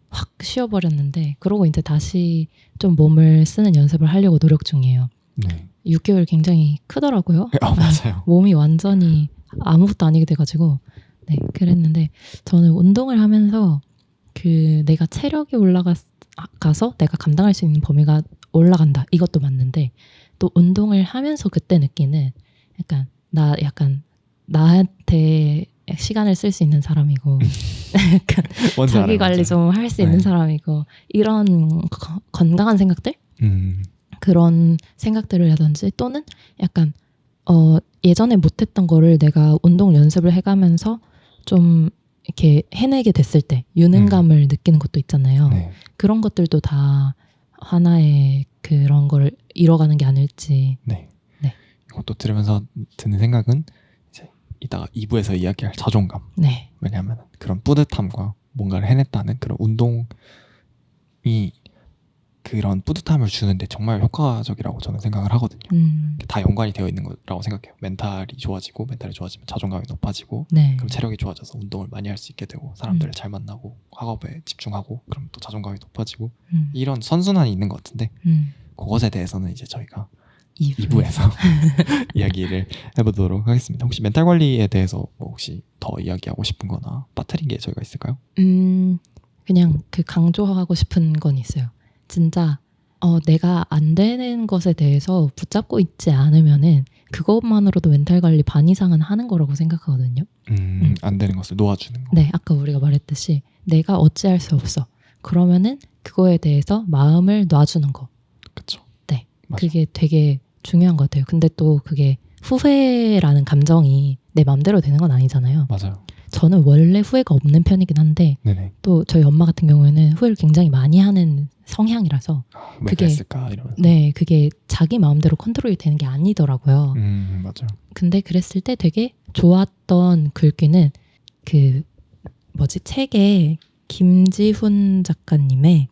Speaker 2: 확 쉬어버렸는데 그러고 이제 다시 좀 몸을 쓰는 연습을 하려고 노력 중이에요.
Speaker 1: 네.
Speaker 2: 6개월 굉장히 크더라고요.
Speaker 1: 맞아요. 몸이
Speaker 2: 몸이 완전히 아무것도 아니게 돼가지고 네 그랬는데 저는 운동을 하면서 그 내가 체력이 올라가서 내가 감당할 수 있는 범위가 올라간다 이것도 맞는데 또 운동을 하면서 그때 느끼는 약간 나한테 시간을 쓸 수 있는 사람이고 약간 자기 관리 좀 할 수 있는 사람이고 이런 건강한 생각들 그런 생각들을 하든지 또는 약간 예전에 못했던 거를 내가 운동 연습을 해가면서 좀 이렇게 해내게 됐을 때 유능감을 느끼는 것도 있잖아요.
Speaker 1: 네.
Speaker 2: 그런 것들도 다 하나의 그런 걸 이뤄가는 게 아닐지.
Speaker 1: 네.
Speaker 2: 네.
Speaker 1: 이것도 들으면서 드는 생각은 이제 이따가 2부에서 이야기할 자존감.
Speaker 2: 네.
Speaker 1: 왜냐하면 그런 뿌듯함과 뭔가를 해냈다는 그런 운동이 그런 뿌듯함을 주는데 정말 효과적이라고 저는 생각을 하거든요. 다 연관이 되어 있는 거라고 생각해요. 멘탈이 좋아지면 자존감이 높아지고
Speaker 2: 네.
Speaker 1: 그럼 체력이 좋아져서 운동을 많이 할 수 있게 되고 사람들을 잘 만나고 학업에 집중하고 그럼 또 자존감이 높아지고 이런 선순환이 있는 것 같은데 그것에 대해서는 이제 저희가 2부에서 이야기를 해보도록 하겠습니다. 혹시 멘탈 관리에 대해서 뭐 혹시 더 이야기하고 싶은 거나 빠뜨린 게 저희가 있을까요?
Speaker 2: 그냥 그 강조하고 싶은 건 있어요. 진짜 내가 안 되는 것에 대해서 붙잡고 있지 않으면은 그것만으로도 멘탈 관리 반 이상은 하는 거라고 생각하거든요.
Speaker 1: 안 되는 것을 놓아주는 거.
Speaker 2: 네, 아까 우리가 말했듯이 내가 어찌할 수 없어. 그러면은 그거에 대해서 마음을 놔주는 거.
Speaker 1: 그렇죠.
Speaker 2: 네,
Speaker 1: 맞아요.
Speaker 2: 그게 되게 중요한 것 같아요. 근데 또 그게 후회라는 감정이 내 맘대로 되는 건 아니잖아요.
Speaker 1: 맞아요.
Speaker 2: 저는 원래 후회가 없는 편이긴 한데
Speaker 1: 네네.
Speaker 2: 또 저희 엄마 같은 경우에는 후회를 굉장히 많이 하는 성향이라서
Speaker 1: 왜
Speaker 2: 그게
Speaker 1: 그랬을까 이러면서.
Speaker 2: 네, 그게 자기 마음대로 컨트롤이 되는 게 아니더라고요.
Speaker 1: 맞아요.
Speaker 2: 근데 그랬을 때 되게 좋았던 글귀는 그 책에 김지훈 작가님의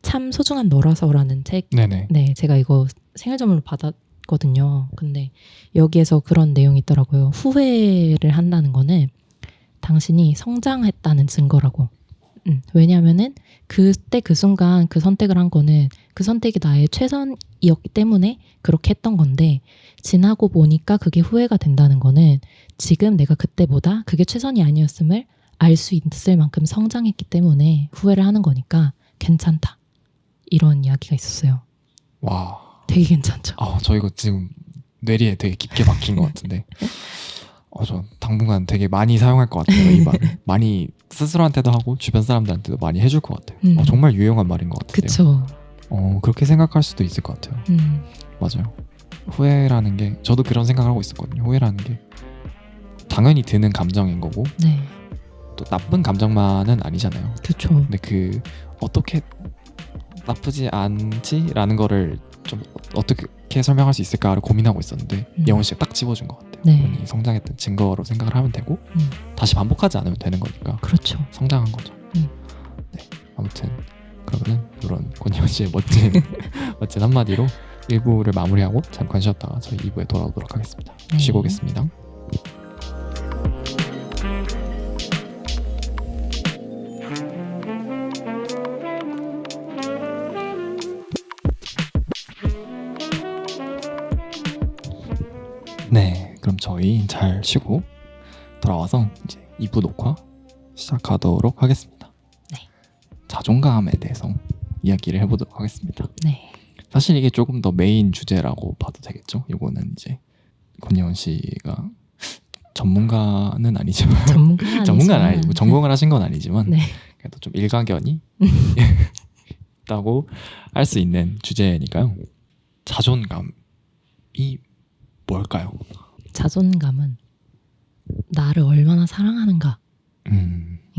Speaker 2: 참 소중한 너라서라는 책.
Speaker 1: 네네.
Speaker 2: 네, 제가 이거 생일 선물로 받았거든요. 근데 여기에서 그런 내용이 있더라고요. 후회를 한다는 거는 당신이 성장했다는 증거라고. 왜냐하면은 그때 그 순간 그 선택을 한 거는 그 선택이 나의 최선이었기 때문에 그렇게 했던 건데 지나고 보니까 그게 후회가 된다는 거는 지금 내가 그때보다 그게 최선이 아니었음을 알 수 있을 만큼 성장했기 때문에 후회를 하는 거니까 괜찮다. 이런 이야기가 있었어요.
Speaker 1: 와.
Speaker 2: 되게 괜찮죠?
Speaker 1: 저 이거 지금 뇌리에 되게 깊게 박힌 것 같은데 저 당분간 되게 많이 사용할 것 같아요. 이 말을 많이 스스로한테도 하고 주변 사람들한테도 많이 해줄 것 같아요. 정말 유용한 말인 것 같아요.
Speaker 2: 그쵸.
Speaker 1: 그렇게 생각할 수도 있을 것 같아요. 맞아요. 후회라는 게 저도 그런 생각을 하고 있었거든요. 후회라는 게 당연히 드는 감정인 거고
Speaker 2: 네.
Speaker 1: 또 나쁜 감정만은 아니잖아요.
Speaker 2: 그쵸.
Speaker 1: 근데 그 어떻게 나쁘지 않지라는 거를 좀 어떻게 설명할 수 있을까를 고민하고 있었는데 예원 씨가 딱 집어준 것 같아요.
Speaker 2: 네.
Speaker 1: 본인이 성장했던 증거로 생각을 하면 되고 다시 반복하지 않으면 되는 거니까
Speaker 2: 그렇죠.
Speaker 1: 성장한 거죠. 네. 아무튼 그러면은 이런 권예원 씨의 멋진 한마디로 1부를 마무리하고 잠깐 쉬었다가 저희 2부에 돌아오도록 하겠습니다.
Speaker 2: 네.
Speaker 1: 쉬고 오겠습니다. 네, 그럼 저희 잘 쉬고 돌아와서 이제 2부 녹화 시작하도록 하겠습니다.
Speaker 2: 네.
Speaker 1: 자존감에 대해서 이야기를 해보도록 하겠습니다.
Speaker 2: 네.
Speaker 1: 사실 이게 조금 더 메인 주제라고 봐도 되겠죠. 이거는 이제 권예원 씨가 전문가는 아니지만 전문가는 아니고 전공을 하신 건 아니지만
Speaker 2: 네.
Speaker 1: 그래도 좀 일가견이 있다고 할 수 있는 주제니까요. 자존감이 뭘까요?
Speaker 2: 자존감은 나를 얼마나 사랑하는가인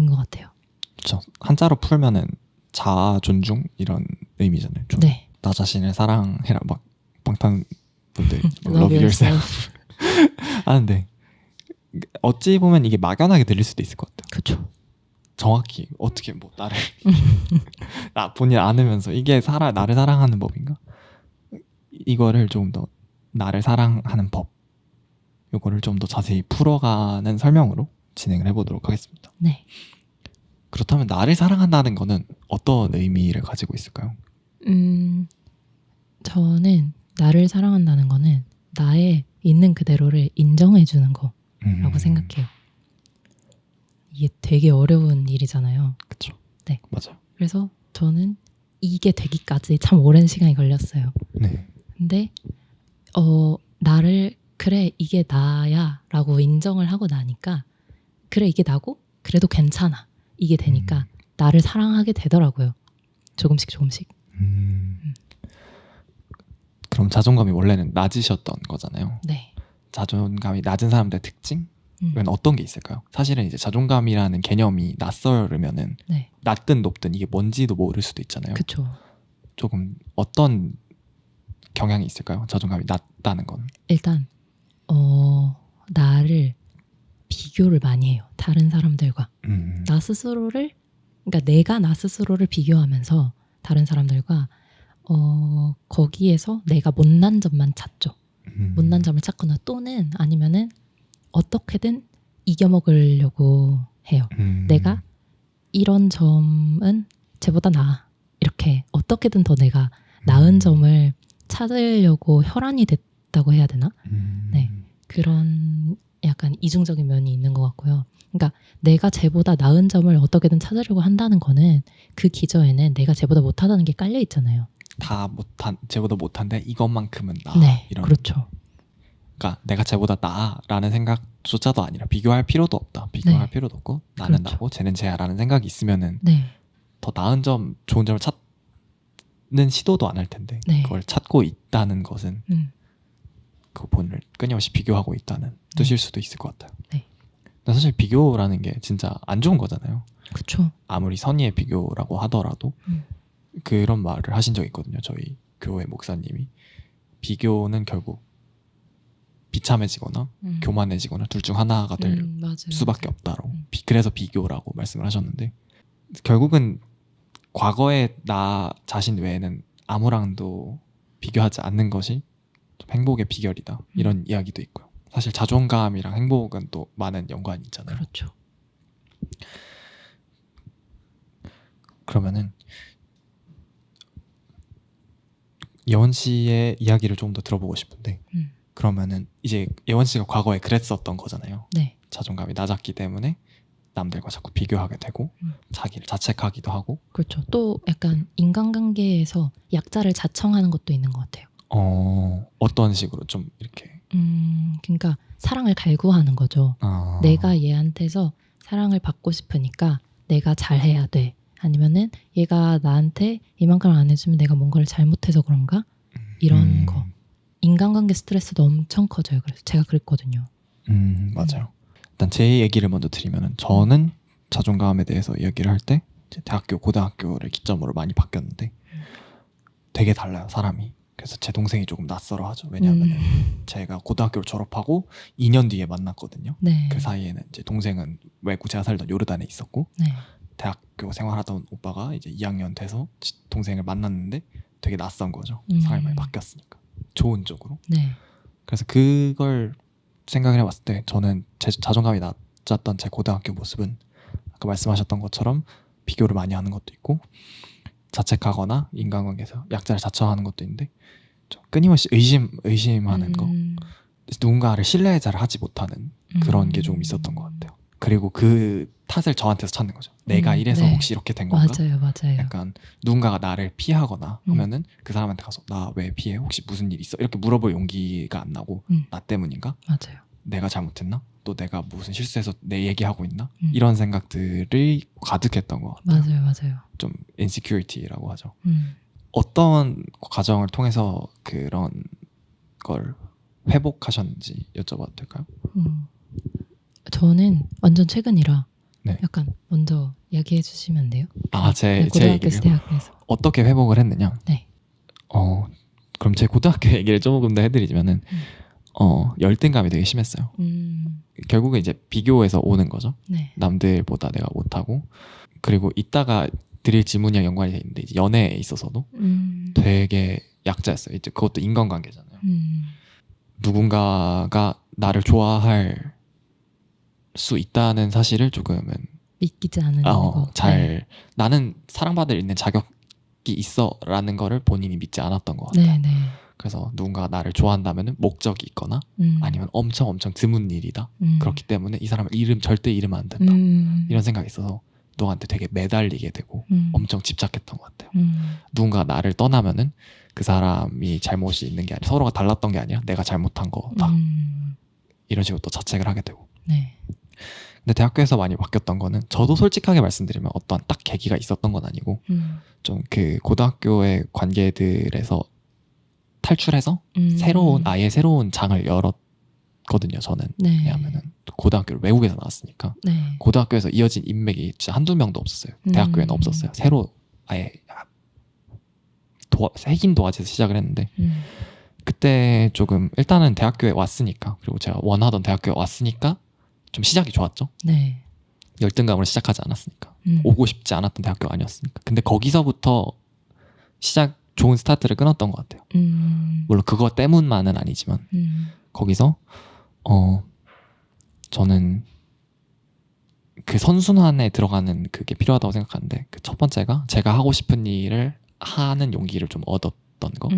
Speaker 2: 것 같아요.
Speaker 1: 그렇죠. 한자로 풀면은 자아 존중 이런 의미잖아요. 좀
Speaker 2: 네.
Speaker 1: 나 자신을 사랑해라 막 방탄분들
Speaker 2: Love yourself.
Speaker 1: 하는데 어찌 보면 이게 막연하게 들릴 수도 있을 것 같아요.
Speaker 2: 그렇죠.
Speaker 1: 정확히 어떻게 뭐 나를 나 본인 안으면서 이게 나를 사랑하는 법인가? 이거를 좀 더 나를 사랑하는 법 이거를 좀 더 자세히 풀어가는 설명으로 진행을 해보도록 하겠습니다.
Speaker 2: 네.
Speaker 1: 그렇다면 나를 사랑한다는 거는 어떤 의미를 가지고 있을까요?
Speaker 2: 저는 나를 사랑한다는 거는 나의 있는 그대로를 인정해 주는 거라고 생각해요. 이게 되게 어려운 일이잖아요.
Speaker 1: 그렇죠.
Speaker 2: 네.
Speaker 1: 맞아요.
Speaker 2: 그래서 저는 이게 되기까지 참 오랜 시간이 걸렸어요.
Speaker 1: 네.
Speaker 2: 근데 나를 그래 이게 나야 라고 인정을 하고 나니까 그래 이게 나고 그래도 괜찮아 이게 되니까 나를 사랑하게 되더라고요. 조금씩
Speaker 1: 그럼 자존감이 원래는 낮으셨던 거잖아요.
Speaker 2: 네.
Speaker 1: 자존감이 낮은 사람들의 특징은 어떤 게 있을까요? 사실은 이제 자존감이라는 개념이 낯설으면은
Speaker 2: 네.
Speaker 1: 낮든 높든 이게 뭔지도 모를 수도 있잖아요.
Speaker 2: 그쵸.
Speaker 1: 조금 어떤 경향이 있을까요? 자존감이 낮다는 건.
Speaker 2: 일단 나를 비교를 많이 해요. 다른 사람들과. 나 스스로를 그러니까 내가 나 스스로를 비교하면서 다른 사람들과 거기에서 내가 못난 점만 찾죠. 못난 점을 찾거나 또는 아니면은 어떻게든 이겨먹으려고 해요. 내가 이런 점은 쟤보다 나아. 이렇게 어떻게든 더 내가 나은 점을 찾으려고 혈안이 됐다고 해야 되나? 네. 그런 약간 이중적인 면이 있는 것 같고요. 그러니까 내가 쟤보다 나은 점을 어떻게든 찾으려고 한다는 거는 그 기저에는 내가 쟤보다 못하다는 게 깔려 있잖아요.
Speaker 1: 쟤보다 못한데 이것만큼은 나.
Speaker 2: 네,
Speaker 1: 이런.
Speaker 2: 그렇죠.
Speaker 1: 그러니까 내가 쟤보다 나아라는 생각조차도 아니라 비교할 필요도 없다. 비교할
Speaker 2: 네.
Speaker 1: 필요도 없고 나는
Speaker 2: 그렇죠.
Speaker 1: 나고 쟤는 쟤야라는 생각이 있으면은
Speaker 2: 네,
Speaker 1: 더 나은 점, 좋은 점을 찾는 시도도 안 할 텐데
Speaker 2: 네.
Speaker 1: 그걸 찾고 있다는 것은 그 본인을 끊임없이 비교하고 있다는 뜻일 수도 있을 것 같아요.
Speaker 2: 네.
Speaker 1: 근데 사실 비교라는 게 진짜 안 좋은 거잖아요.
Speaker 2: 그렇죠.
Speaker 1: 아무리 선의의 비교라고 하더라도 그런 말을 하신 적이 있거든요. 저희 교회 목사님이 비교는 결국 비참해지거나 교만해지거나 둘 중 하나가 될 수밖에 없다고. 그래서 비교라고 말씀을 하셨는데 결국은 과거의 나 자신 외에는 아무랑도 비교하지 않는 것이 좀 행복의 비결이다. 이런 이야기도 있고요. 사실 자존감이랑 행복은 또 많은 연관이 있잖아요.
Speaker 2: 그렇죠.
Speaker 1: 그러면은 예원 씨의 이야기를 좀 더 들어보고 싶은데 그러면은 이제 예원 씨가 과거에 그랬었던 거잖아요.
Speaker 2: 네.
Speaker 1: 자존감이 낮았기 때문에 남들과 자꾸 비교하게 되고 자기를 자책하기도 하고.
Speaker 2: 그렇죠. 또 약간 인간관계에서 약자를 자청하는 것도 있는 것 같아요.
Speaker 1: 어떤 식으로 좀 이렇게
Speaker 2: 그러니까 사랑을 갈구하는 거죠. 내가 얘한테서 사랑을 받고 싶으니까 내가 잘해야 돼. 아니면은 얘가 나한테 이만큼 안 해주면 내가 뭔가를 잘못해서 그런가? 이런 거. 인간관계 스트레스도 엄청 커져요. 그래서 제가 그랬거든요.
Speaker 1: 맞아요. 일단 제 얘기를 먼저 드리면은 저는 자존감에 대해서 이야기를 할 때 대학교, 고등학교를 기점으로 많이 바뀌었는데 되게 달라요, 사람이. 그래서 제 동생이 조금 낯설어하죠. 왜냐하면 제가 고등학교를 졸업하고 2년 뒤에 만났거든요.
Speaker 2: 네.
Speaker 1: 그 사이에는 이제 동생은 외국 제가 살던 요르단에 있었고
Speaker 2: 네.
Speaker 1: 대학교 생활하던 오빠가 이제 2학년 돼서 동생을 만났는데 되게 낯선 거죠. 사람이 많이 바뀌었으니까. 좋은 쪽으로.
Speaker 2: 네.
Speaker 1: 그래서 그걸 생각을 해봤을 때 저는 제 자존감이 낮았던 제 고등학교 모습은 아까 말씀하셨던 것처럼 비교를 많이 하는 것도 있고 자책하거나 인간관계에서 약자를 자청하는 것도 있는데 좀 끊임없이 의심하는 거. 누군가를 신뢰 잘 하지 못하는 그런 게 조금 있었던 것 같아요. 그리고 그 탓을 저한테서 찾는 거죠. 내가 이래서
Speaker 2: 네.
Speaker 1: 혹시 이렇게 된 건가?
Speaker 2: 맞아요.
Speaker 1: 약간 누군가가 나를 피하거나 하면은 그 사람한테 가서 나 왜 피해? 혹시 무슨 일 있어? 이렇게 물어볼 용기가 안 나고 나 때문인가?
Speaker 2: 맞아요.
Speaker 1: 내가 잘못했나? 또 내가 무슨 실수해서 내 얘기하고 있나? 이런 생각들이 가득했던 것 같아요.
Speaker 2: 맞아요.
Speaker 1: 좀 insecurity라고 하죠. 어떤 과정을 통해서 그런 걸 회복하셨는지 여쭤봐도 될까요?
Speaker 2: 저는 완전 최근이라
Speaker 1: 네.
Speaker 2: 약간 먼저 이야기해 주시면 돼요.
Speaker 1: 제
Speaker 2: 고등학교에서
Speaker 1: 얘기를
Speaker 2: 대학교에서
Speaker 1: 어떻게 회복을 했느냐?
Speaker 2: 네.
Speaker 1: 그럼 제 고등학교 얘기를 조금 더 해드리자면은 열등감이 되게 심했어요. 결국은 이제 비교해서 오는 거죠.
Speaker 2: 네.
Speaker 1: 남들보다 내가 못하고. 그리고 이따가 드릴 질문이랑 연관이 돼 있는데 이제 연애에 있어서도 되게 약자였어요. 이제 그것도 인간관계잖아요. 누군가가 나를 좋아할 수 있다는 사실을 조금은
Speaker 2: 믿기지 않는 거.
Speaker 1: 잘 나는 사랑받을 있는 자격이 있어라는 거를 본인이 믿지 않았던 것 같아요.
Speaker 2: 네.
Speaker 1: 그래서 누군가가 나를 좋아한다면 목적이 있거나 아니면 엄청 드문 일이다. 그렇기 때문에 이 사람을 절대 잃으면 안 된다. 이런 생각이 있어서 너한테 되게 매달리게 되고 엄청 집착했던 것 같아요. 누군가 나를 떠나면은 그 사람이 잘못이 있는 게 아니라 서로가 달랐던 게 아니라 내가 잘못한 거다. 이런 식으로 또 자책을 하게 되고.
Speaker 2: 네.
Speaker 1: 근데 대학교에서 많이 바뀌었던 거는 저도 솔직하게 말씀드리면 어떠한 딱 계기가 있었던 건 아니고 좀 그 고등학교의 관계들에서 탈출해서 아예 새로운 장을 열었거든요. 저는.
Speaker 2: 네.
Speaker 1: 왜냐하면은 고등학교를 외국에서 나왔으니까
Speaker 2: 네.
Speaker 1: 고등학교에서 이어진 인맥이 진짜 한두 명도 없었어요. 대학교에는 없었어요. 새로 아예 핵인 도화지에서 시작을 했는데 그때 조금 일단은 대학교에 왔으니까 그리고 제가 원하던 대학교에 왔으니까 좀 시작이 좋았죠.
Speaker 2: 네.
Speaker 1: 열등감으로 시작하지 않았으니까 오고 싶지 않았던 대학교가 아니었으니까. 근데 거기서부터 좋은 스타트를 끊었던 것 같아요. 물론 그거 때문만은 아니지만 거기서 저는 그 선순환에 들어가는 그게 필요하다고 생각하는데 그 첫 번째가 제가 하고 싶은 일을 하는 용기를 좀 얻었던 거.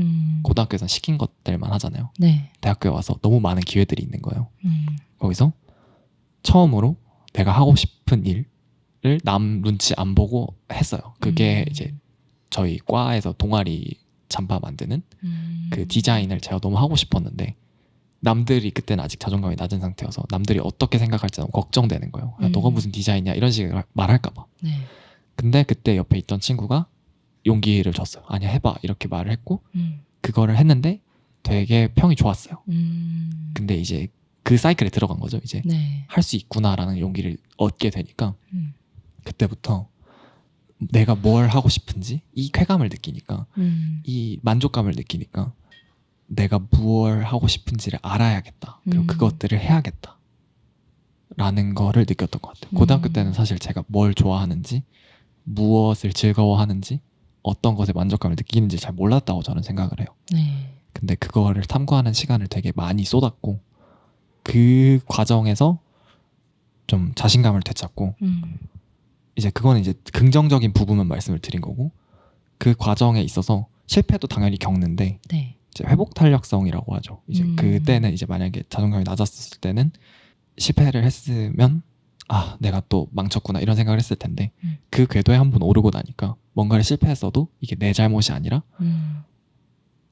Speaker 1: 고등학교에서는 시킨 것들만 하잖아요.
Speaker 2: 네.
Speaker 1: 대학교에 와서 너무 많은 기회들이 있는 거예요. 거기서 처음으로 내가 하고 싶은 일을 남 눈치 안 보고 했어요. 그게 이제 저희 과에서 동아리 잠바 만드는 그 디자인을 제가 너무 하고 싶었는데 남들이 그때는 아직 자존감이 낮은 상태여서 남들이 어떻게 생각할지 너무 걱정되는 거예요. 야, 너가 무슨 디자인이야 이런 식으로 말할까 봐.
Speaker 2: 네.
Speaker 1: 근데 그때 옆에 있던 친구가 용기를 줬어요. 아니야 해봐 이렇게 말을 했고 그거를 했는데 되게 평이 좋았어요. 근데 이제 그 사이클에 들어간 거죠. 이제
Speaker 2: 네.
Speaker 1: 할 수 있구나라는 용기를 얻게 되니까 그때부터 내가 뭘 하고 싶은지 이 쾌감을 느끼니까 이 만족감을 느끼니까 내가 무엇을 하고 싶은지를 알아야겠다. 그리고 그것들을 해야겠다. 라는 거를 느꼈던 것 같아요. 고등학교 때는 사실 제가 뭘 좋아하는지 무엇을 즐거워하는지 어떤 것에 만족감을 느끼는지 잘 몰랐다고 저는 생각을 해요.
Speaker 2: 네.
Speaker 1: 근데 그거를 탐구하는 시간을 되게 많이 쏟았고 그 과정에서 좀 자신감을 되찾고 이제 그거는 이제 긍정적인 부분만 말씀을 드린 거고 그 과정에 있어서 실패도 당연히 겪는데
Speaker 2: 네.
Speaker 1: 이제 회복 탄력성이라고 하죠. 이제 그때는 이제 만약에 자존감이 낮았을 때는 실패를 했으면 아 내가 또 망쳤구나 이런 생각을 했을 텐데 그 궤도에 한번 오르고 나니까 뭔가를 실패했어도 이게 내 잘못이 아니라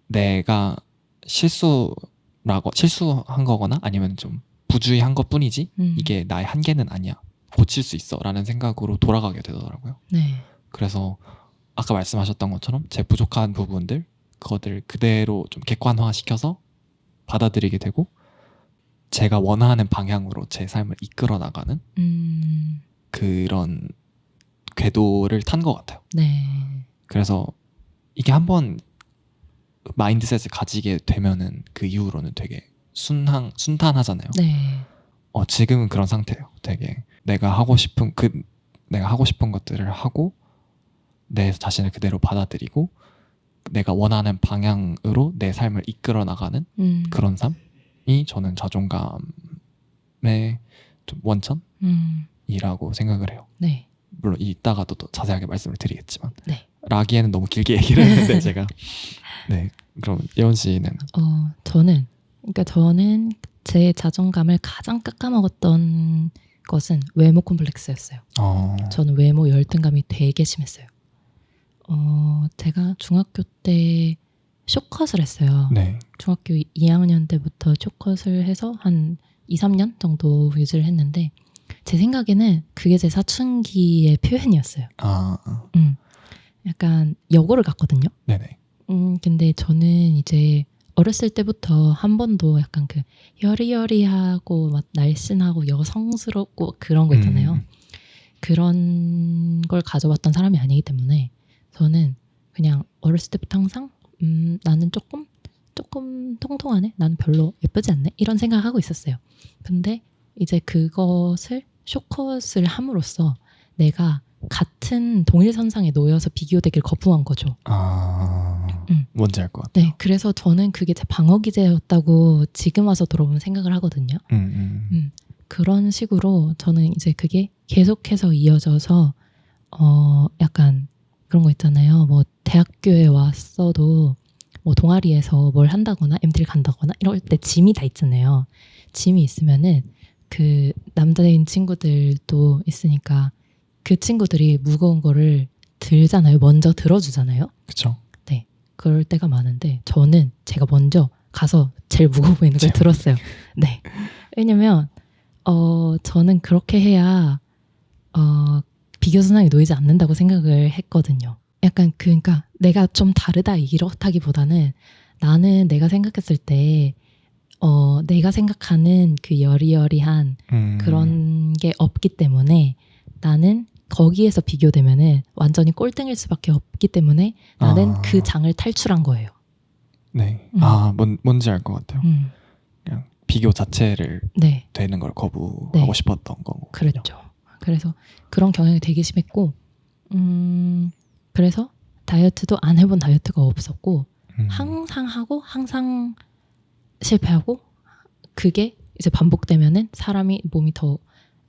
Speaker 1: 내가 실수한 거거나 아니면 좀 부주의한 것 뿐이지 이게 나의 한계는 아니야. 고칠 수 있어 라는 생각으로 돌아가게 되더라고요.
Speaker 2: 네.
Speaker 1: 그래서 아까 말씀하셨던 것처럼 제 부족한 부분들 그것들을 그대로 좀 객관화시켜서 받아들이게 되고 제가 원하는 방향으로 제 삶을 이끌어 나가는 그런 궤도를 탄 것 같아요.
Speaker 2: 네.
Speaker 1: 그래서 이게 한번 마인드셋을 가지게 되면은 그 이후로는 되게 순탄하잖아요.
Speaker 2: 네.
Speaker 1: 지금은 그런 상태예요. 되게 내가 하고 싶은 것들을 하고 내 자신을 그대로 받아들이고 내가 원하는 방향으로 내 삶을 이끌어 나가는 그런 삶이 저는 자존감의 좀 원천이라고 생각을 해요.
Speaker 2: 네.
Speaker 1: 물론 이따가도 또 자세하게 말씀을 드리겠지만
Speaker 2: 네.
Speaker 1: 라기에는 너무 길게 얘기를 했는데 제가 네 그럼 예원 씨는
Speaker 2: 저는 그러니까 저는 제 자존감을 가장 깎아먹었던 것은 외모 콤플렉스였어요. 저는 외모 열등감이 되게 심했어요. 제가 중학교 때 숏컷을 했어요.
Speaker 1: 네.
Speaker 2: 중학교 2학년 때부터 숏컷을 해서 한 2, 3년 정도 유지를 했는데 제 생각에는 그게 제 사춘기의 표현이었어요. 약간 여고를 갔거든요.
Speaker 1: 네네.
Speaker 2: 근데 저는 이제 어렸을 때부터 한 번도 약간 그 여리여리하고 막 날씬하고 여성스럽고 그런 거 있잖아요. 그런 걸 가져봤던 사람이 아니기 때문에 저는 그냥 어렸을 때부터 항상 나는 조금 통통하네? 나는 별로 예쁘지 않네? 이런 생각하고 있었어요. 근데 이제 그것을 숏컷을 함으로써 내가 같은 동일선상에 놓여서 비교되길 거부한 거죠.
Speaker 1: 뭔지 알 것 같아요.
Speaker 2: 네, 그래서 저는 그게 제 방어기제였다고 지금 와서 돌아보면 생각을 하거든요. 그런 식으로 저는 이제 그게 계속해서 이어져서 약간 그런 거 있잖아요. 뭐 대학교에 왔어도 뭐 동아리에서 뭘 한다거나 MT를 간다거나 이럴 때 짐이 다 있잖아요. 짐이 있으면은 그 남자인 친구들도 있으니까 그 친구들이 무거운 거를 들잖아요. 먼저 들어주잖아요.
Speaker 1: 그렇죠.
Speaker 2: 네, 그럴 때가 많은데 저는 제가 먼저 가서 제일 무거워 보이는 걸 들었어요. 네, 왜냐면 저는 그렇게 해야 비교 선상에 놓이지 않는다고 생각을 했거든요. 약간 그러니까 내가 좀 다르다 이렇다기보다는 나는 내가 생각했을 때 내가 생각하는 그 여리여리한 그런 게 없기 때문에 나는 거기에서 비교되면은 완전히 꼴등일 수밖에 없기 때문에 나는 그 장을 탈출한 거예요.
Speaker 1: 네. 뭔지 알 것 같아요. 그냥 비교 자체를
Speaker 2: 네.
Speaker 1: 되는 걸 거부하고
Speaker 2: 네.
Speaker 1: 싶었던 거고.
Speaker 2: 그렇죠. 그래서 그런 경향이 되게 심했고, 그래서 다이어트도 안 해본 다이어트가 없었고, 항상 하고 항상 실패하고, 그게 이제 반복되면은 사람이 몸이 더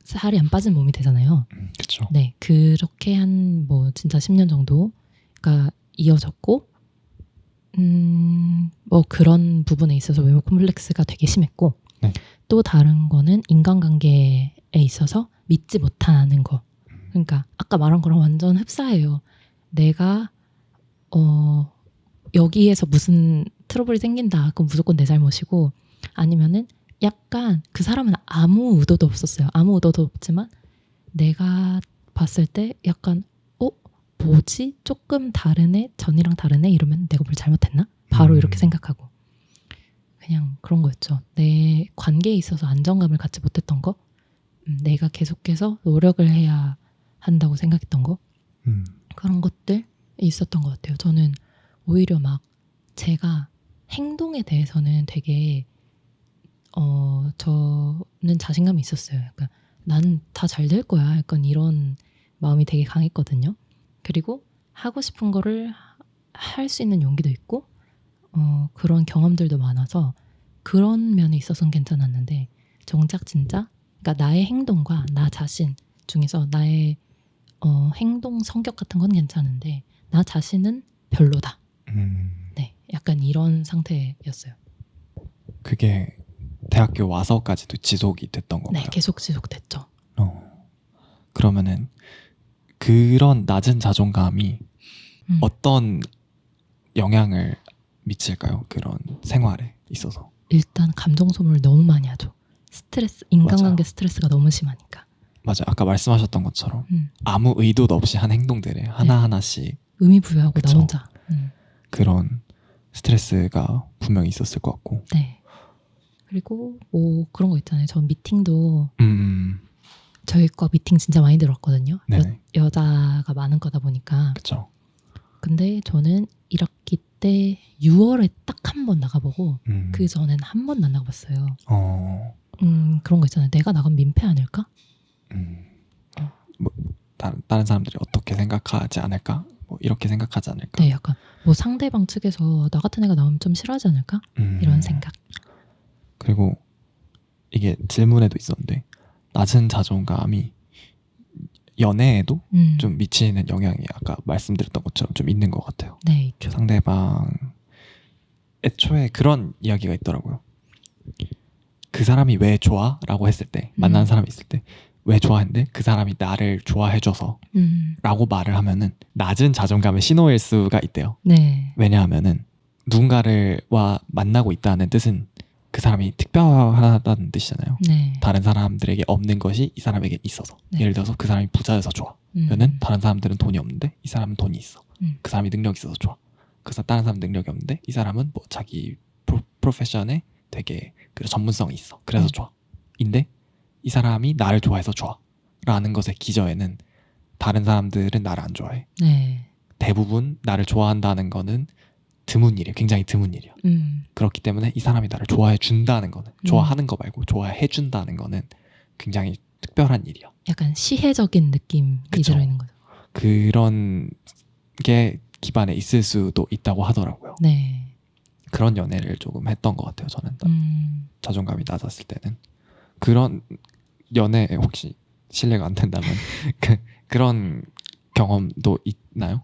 Speaker 2: 살이 안 빠진 몸이 되잖아요.
Speaker 1: 그렇죠.
Speaker 2: 네, 그렇게 한 뭐 진짜 10년 정도가 이어졌고, 뭐 그런 부분에 있어서 외모 콤플렉스가 되게 심했고,
Speaker 1: 네.
Speaker 2: 또 다른 거는 인간관계에 있어서 믿지 못하는 거. 그러니까 아까 말한 거랑 완전 흡사해요. 내가 여기에서 무슨 트러블이 생긴다. 그건 무조건 내 잘못이고, 아니면은 약간 그 사람은 아무 의도도 없었어요. 아무 의도도 없지만 내가 봤을 때 약간 뭐지? 조금 다르네? 전이랑 다르네? 이러면 내가 뭘 잘못했나? 바로 이렇게 생각하고 그냥 그런 거였죠. 내 관계에 있어서 안정감을 갖지 못했던 거, 내가 계속해서 노력을 해야 한다고 생각했던 거, 그런 것들이 있었던 것 같아요. 저는 오히려 막 제가 행동에 대해서는 되게 저는 자신감이 있었어요. 약간 난 다 잘 될 거야. 약간 이런 마음이 되게 강했거든요. 그리고 하고 싶은 거를 할 수 있는 용기도 있고 그런 경험들도 많아서 그런 면에 있어서는 괜찮았는데 정작 진짜 그러니까 나의 행동과 나 자신 중에서 나의 행동 성격 같은 건 괜찮은데 나 자신은 별로다. 네, 약간 이런 상태였어요.
Speaker 1: 그게 대학교 와서까지도 지속이 됐던 건가요?
Speaker 2: 네, 계속 지속됐죠.
Speaker 1: 그러면은 그런 낮은 자존감이 어떤 영향을 미칠까요? 그런 생활에 있어서.
Speaker 2: 일단 감정 소모를 너무 많이 하죠. 스트레스, 인간관계
Speaker 1: 맞아요.
Speaker 2: 스트레스가 너무 심하니까.
Speaker 1: 맞아요. 아까 말씀하셨던 것처럼 아무 의도도 없이 한 행동들에 하나하나씩
Speaker 2: 의미 부여하고
Speaker 1: 그쵸.
Speaker 2: 나 혼자.
Speaker 1: 그런 스트레스가 분명히 있었을 것 같고.
Speaker 2: 네. 그리고 뭐 그런 거 있잖아요. 전 미팅도 저희 과 미팅 진짜 많이 들었거든요. 여자가 많은 거다 보니까.
Speaker 1: 그렇죠.
Speaker 2: 근데 저는 1학기 때 6월에 딱 한 번 나가보고 그 전엔 한 번도 안 나가봤어요. 그런 거 있잖아요. 내가 나가면 민폐 아닐까?
Speaker 1: 뭐 다른 사람들이 어떻게 생각하지 않을까? 뭐 이렇게 생각하지 않을까?
Speaker 2: 네, 약간 뭐 상대방 측에서 나 같은 애가 나오면 좀 싫어하지 않을까? 이런 생각.
Speaker 1: 그리고 이게 질문에도 있었는데 낮은 자존감이 연애에도 좀 미치는 영향이 아까 말씀드렸던 것처럼 좀 있는 것 같아요.
Speaker 2: 네, 있죠.
Speaker 1: 상대방 애초에 그런 이야기가 있더라고요. 그 사람이 왜 좋아? 라고 했을 때 만나는 사람이 있을 때 왜 좋아했는데 그 사람이 나를 좋아해줘서 라고 말을 하면은 낮은 자존감의 신호일 수가 있대요.
Speaker 2: 네.
Speaker 1: 왜냐하면은 누군가를 만나고 있다는 뜻은 그 사람이 특별하다는 뜻이잖아요.
Speaker 2: 네.
Speaker 1: 다른 사람들에게 없는 것이 이 사람에게 있어서
Speaker 2: 네.
Speaker 1: 예를 들어서 그 사람이 부자여서 좋아. 그러면 다른 사람들은 돈이 없는데 이 사람은 돈이 있어. 그 사람이 능력이 있어서 좋아. 그래서 다른 사람은 능력이 없는데 이 사람은 뭐 자기 프로페션에 되게 그 전문성이 있어. 그래서 좋아. 인데 이 사람이 나를 좋아해서 좋아 라는 것의 기저에는 다른 사람들은 나를 안 좋아해.
Speaker 2: 네.
Speaker 1: 대부분 나를 좋아한다는 거는 드문 일이야. 굉장히 드문 일이야. 그렇기 때문에 이 사람이 나를 좋아해 준다는 거는 좋아하는 거 말고 좋아해 준다는 거는 굉장히 특별한 일이야.
Speaker 2: 약간 시혜적인 느낌이
Speaker 1: 그쵸.
Speaker 2: 들어있는 거죠.
Speaker 1: 그런 게 기반에 있을 수도 있다고 하더라고요.
Speaker 2: 네.
Speaker 1: 그런 연애를 조금 했던 것 같아요. 저는 자존감이 낮았을 때는. 그런 연애 혹시 실례가 안 된다면 그런 경험도 있나요?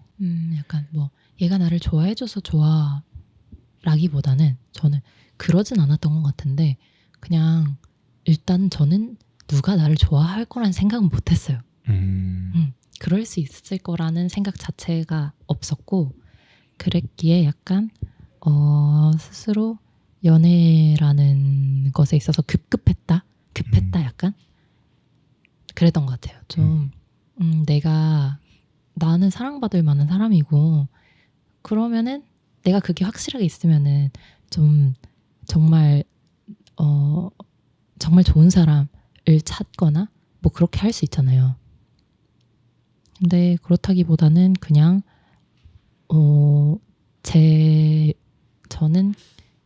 Speaker 2: 약간 뭐 얘가 나를 좋아해줘서 좋아라기보다는 저는 그러진 않았던 것 같은데 그냥 일단 저는 누가 나를 좋아할 거란 생각은 못했어요. 그럴 수 있을 거라는 생각 자체가 없었고 그랬기에 약간 스스로 연애라는 것에 있어서 급했다 약간 그랬던 것 같아요. 좀 나는 사랑받을 만한 사람이고 그러면은 내가 그게 확실하게 있으면은 좀 정말 정말 좋은 사람을 찾거나 뭐 그렇게 할 수 있잖아요. 근데 그렇다기보다는 그냥 저는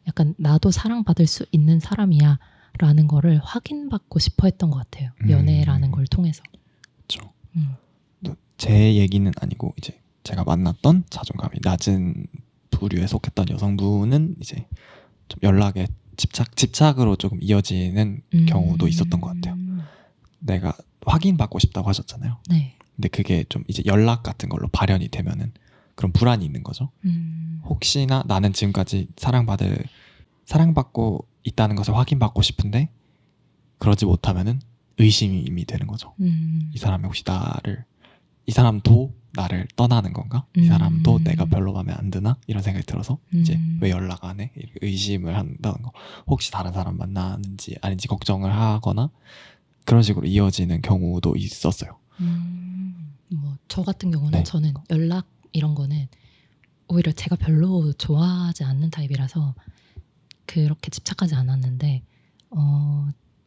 Speaker 2: 약간 나도 사랑받을 수 있는 사람이야 라는 거를 확인받고 싶어 했던 것 같아요. 연애라는 걸 통해서.
Speaker 1: 그렇죠. 제 얘기는 아니고 이제 제가 만났던 자존감이 낮은 부류에 속했던 여성분은 이제 좀 연락에 집착으로 조금 이어지는 경우도 있었던 것 같아요. 내가 확인받고 싶다고 하셨잖아요.
Speaker 2: 네.
Speaker 1: 근데 그게 좀 이제 연락 같은 걸로 발현이 되면은 그런 불안이 있는 거죠. 혹시나 나는 지금까지 사랑받고 있다는 것을 확인받고 싶은데 그러지 못하면은 의심이 이미 되는 거죠. 이 사람이 혹시 이 사람도 나를 떠나는 건가? 이 사람도 내가 별로 마음에 안 드나? 이런 생각이 들어서 이제 왜 연락 안 해? 이렇게 의심을 한다는 거. 혹시 다른 사람 만나는지 아닌지 걱정을 하거나 그런 식으로 이어지는 경우도 있었어요.
Speaker 2: 뭐 저 같은 경우는
Speaker 1: 네.
Speaker 2: 저는 연락 이런 거는 오히려 제가 별로 좋아하지 않는 타입이라서 그렇게 집착하지 않았는데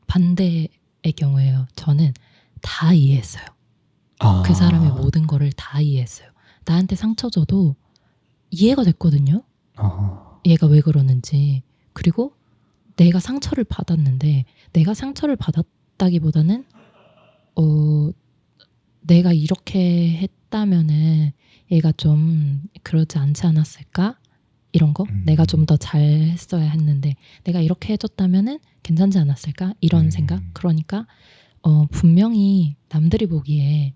Speaker 2: 반대의 경우에요. 저는 다 이해했어요. 그 사람의 모든 거를 다 이해했어요. 나한테 상처 줘도 이해가 됐거든요. 얘가 왜 그러는지. 그리고 내가 상처를 받았는데 내가 상처를 받았다기보다는 내가 이렇게 했다면은 얘가 좀 그러지 않지 않았을까? 이런 거? 내가 좀 더 잘했어야 했는데 내가 이렇게 해줬다면은 괜찮지 않았을까? 이런 생각? 그러니까 분명히 남들이 보기에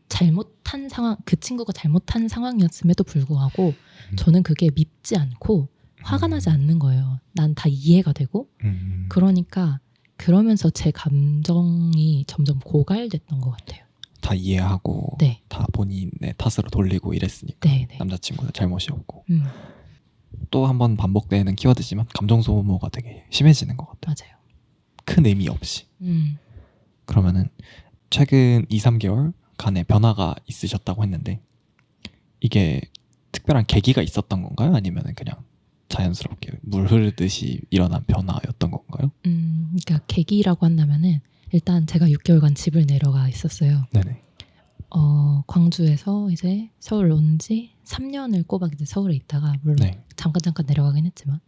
Speaker 2: 잘못한 상황, 그 친구가 잘못한 상황이었음에도 불구하고 저는 그게 밉지 않고 화가 나지 않는 거예요. 난 다 이해가 되고 그러니까 그러면서 제 감정이 점점 고갈됐던 것 같아요.
Speaker 1: 다 이해하고
Speaker 2: 네.
Speaker 1: 다 본인의 탓으로 돌리고 이랬으니까
Speaker 2: 네.
Speaker 1: 남자친구는 잘못이 없고 또 한 번 반복되는 키워드지만 감정 소모가 되게 심해지는 것 같아요.
Speaker 2: 맞아요.
Speaker 1: 큰 의미 없이. 그러면은 최근 2-3개월간의 변화가 있으셨다고 했는데 이게 특별한 계기가 있었던 건가요? 아니면 그냥 자연스럽게 물 흐르듯이 일어난 변화였던 건가요?
Speaker 2: 그러니까 계기라고 한다면은 일단 제가 6개월간 집을 내려가 있었어요.
Speaker 1: 네네.
Speaker 2: 광주에서 이제 서울 온 지 3년을 꼬박 이제 서울에 있다가 물론
Speaker 1: 네.
Speaker 2: 잠깐 내려가긴 했지만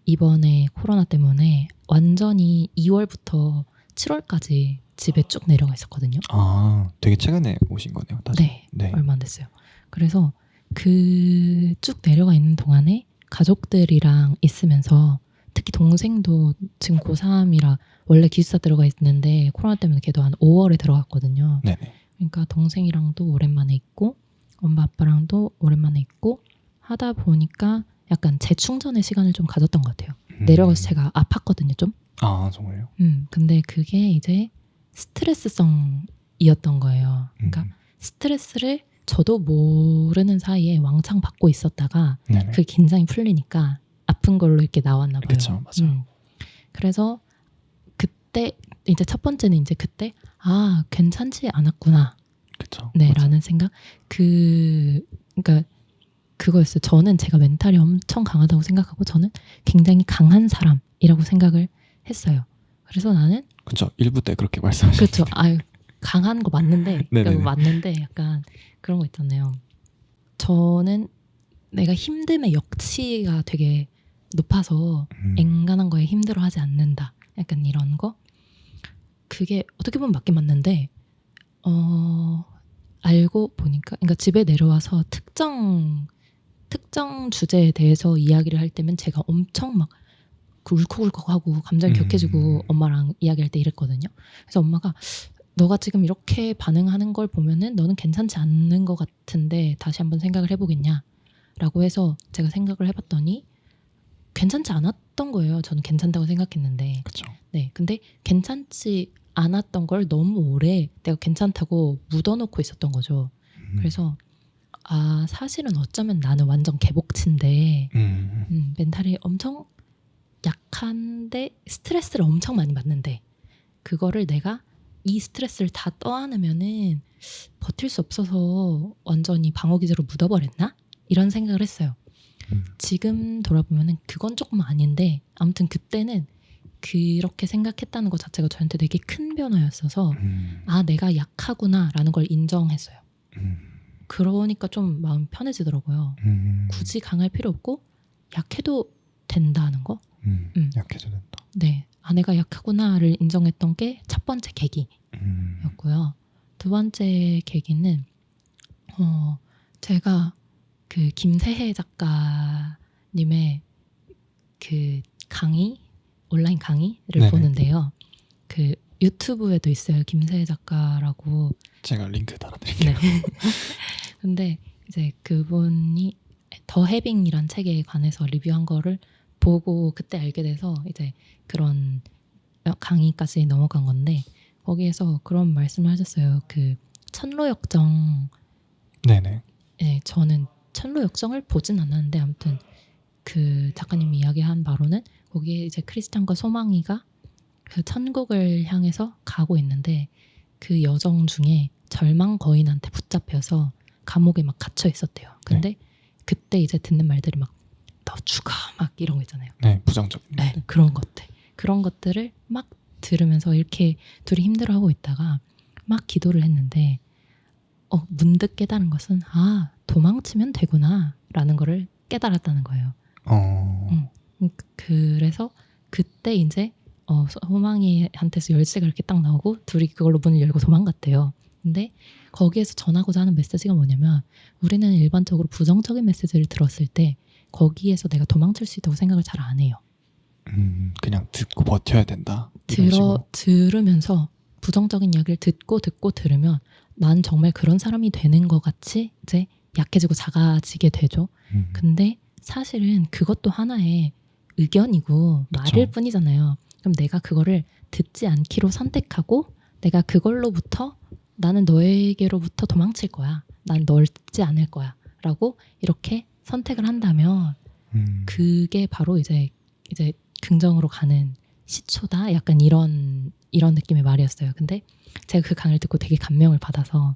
Speaker 2: 이번에 코로나 때문에 완전히 2월부터 7월까지 집에 쭉 내려가 있었거든요.
Speaker 1: 되게 최근에 오신 거네요. 다시.
Speaker 2: 네. 얼마 안 됐어요. 그래서 그 쭉 내려가 있는 동안에 가족들이랑 있으면서 특히 동생도 지금 고3이라 원래 기숙사 들어가 있는데 코로나 때문에 걔도 한 5월에 들어갔거든요.
Speaker 1: 네네.
Speaker 2: 그러니까 동생이랑도 오랜만에 있고 엄마 아빠랑도 오랜만에 있고 하다 보니까 약간 재충전의 시간을 좀 가졌던 것 같아요. 내려가서 제가 아팠거든요 좀.
Speaker 1: 아 정말요?
Speaker 2: 근데 그게 이제 스트레스성이었던 거예요. 그러니까 스트레스를 저도 모르는 사이에 왕창 받고 있었다가
Speaker 1: 네네.
Speaker 2: 그 긴장이 풀리니까 아픈 걸로 이렇게 나왔나 봐요.
Speaker 1: 그쵸, 맞아요.
Speaker 2: 그래서 그때 이제 첫 번째는 이제 그때 아 괜찮지 않았구나.
Speaker 1: 그쵸.
Speaker 2: 네,
Speaker 1: 맞아요.
Speaker 2: 라는 생각. 그러니까 그거였어요. 저는 제가 멘탈이 엄청 강하다고 생각하고 저는 굉장히 강한 사람이라고 생각을 했어요. 그래서 나는
Speaker 1: 그쵸. 1부 때 그렇게 말씀하셨어요.
Speaker 2: 그렇죠. 아유 강한 거 맞는데 그러니까
Speaker 1: 네네네.
Speaker 2: 맞는데 약간 그런 거 있잖아요. 저는 내가 힘듦의 역치가 되게 높아서 앵간한 거에 힘들어하지 않는다. 약간 이런 거. 그게 어떻게 보면 맞긴 맞는데 알고 보니까 그러니까 집에 내려와서 특정 주제에 대해서 이야기를 할 때면 제가 엄청 막 울컥울컥하고 감정이 격해지고 엄마랑 이야기할 때 이랬거든요. 그래서 엄마가 너가 지금 이렇게 반응하는 걸 보면은 너는 괜찮지 않는 것 같은데 다시 한번 생각을 해보겠냐 라고 해서 제가 생각을 해봤더니 괜찮지 않았던 거예요. 저는 괜찮다고 생각했는데.
Speaker 1: 그쵸.
Speaker 2: 네, 근데 괜찮지 않았던 걸 너무 오래 내가 괜찮다고 묻어놓고 있었던 거죠. 그래서 아 사실은 어쩌면 나는 완전 개복치인데 멘탈이 엄청 약한데 스트레스를 엄청 많이 받는데 그거를 내가 이 스트레스를 다 떠안으면은 버틸 수 없어서 완전히 방어 기제로 묻어버렸나? 이런 생각을 했어요. 지금 돌아보면은 그건 조금 아닌데 아무튼 그때는 그렇게 생각했다는 것 자체가 저한테 되게 큰 변화였어서 아 내가 약하구나라는 걸 인정했어요. 그러니까 좀 마음이 편해지더라고요. 굳이 강할 필요 없고 약해도 된다는 거.
Speaker 1: 약해져 된다.
Speaker 2: 네, 아 내가 약하구나를 인정했던 게 첫 번째 계기였고요. 두 번째 계기는 제가 그 김세혜 작가님의 그 강의 온라인 강의를
Speaker 1: 네네.
Speaker 2: 보는데요. 그 유튜브에도 있어요. 김세혜 작가라고.
Speaker 1: 제가 링크 달아드릴게요.
Speaker 2: 네. 근데 이제 그분이 더 해빙이란 책에 관해서 리뷰한 거를 보고 그때 알게 돼서 이제 그런 강의까지 넘어간 건데 거기에서 그런 말씀을 하셨어요. 그 천로역정.
Speaker 1: 네네.
Speaker 2: 네, 저는 천로역정을 보진 않았는데 아무튼 그 작가님이 이야기한 바로는 거기에 이제 크리스찬과 소망이가 그 천국을 향해서 가고 있는데 그 여정 중에 절망 거인한테 붙잡혀서 감옥에 막 갇혀 있었대요. 근데 그때 이제 듣는 말들이 막 너 죽어 막 이런 거 있잖아요.
Speaker 1: 네, 부정적인.
Speaker 2: 네, 그런 것들을 막 들으면서 이렇게 둘이 힘들어하고 있다가 막 기도를 했는데 문득 깨달은 것은 아 도망치면 되구나라는 거를 깨달았다는 거예요. 그래서 그때 이제 소망이한테서 열쇠가 이렇게 딱 나오고 둘이 그걸로 문을 열고 도망갔대요. 근데 거기에서 전하고자 하는 메시지가 뭐냐면 우리는 일반적으로 부정적인 메시지를 들었을 때 거기에서 내가 도망칠 수 있다고 생각을 잘 안 해요.
Speaker 1: 그냥 듣고 버텨야 된다. 이런 식으로.
Speaker 2: 들으면서 부정적인 이야기를 듣고 들으면 난 정말 그런 사람이 되는 것 같이 이제 약해지고 작아지게 되죠. 근데 사실은 그것도 하나의 의견이고 말일 뿐이잖아요. 그럼 내가 그거를 듣지 않기로 선택하고 내가 그걸로부터 나는 너에게로부터 도망칠 거야. 난 널 듣지 않을 거야. 라고 이렇게 선택을 한다면 그게 바로 이제 긍정으로 가는 시초다. 약간 이런 느낌의 말이었어요. 근데 제가 그 강의를 듣고 되게 감명을 받아서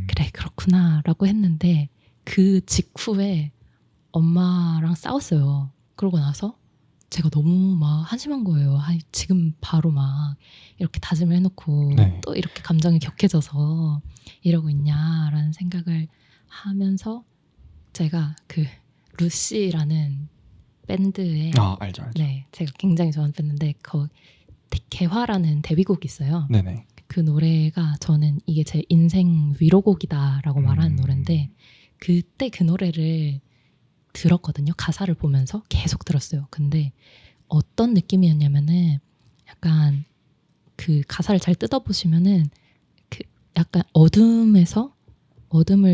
Speaker 2: 그래 그렇구나 라고 했는데 그 직후에 엄마랑 싸웠어요. 그러고 나서 제가 너무 막 한심한 거예요. 지금 바로 막 이렇게 다짐을 해놓고 또 이렇게 감정이 격해져서 이러고 있냐라는 생각을 하면서 제가 그 루시라는 밴드의
Speaker 1: 알죠.
Speaker 2: 네, 제가 굉장히 좋아하는 밴드인데 개화라는 데뷔곡이 있어요.
Speaker 1: 네네.
Speaker 2: 그 노래가 저는 이게 제 인생 위로곡이다라고 말하는 노래인데 그때 그 노래를 들었거든요. 가사를 보면서 계속 들었어요. 근데 어떤 느낌이었냐면은 약간 그 가사를 잘 뜯어보시면은 그 약간 어둠을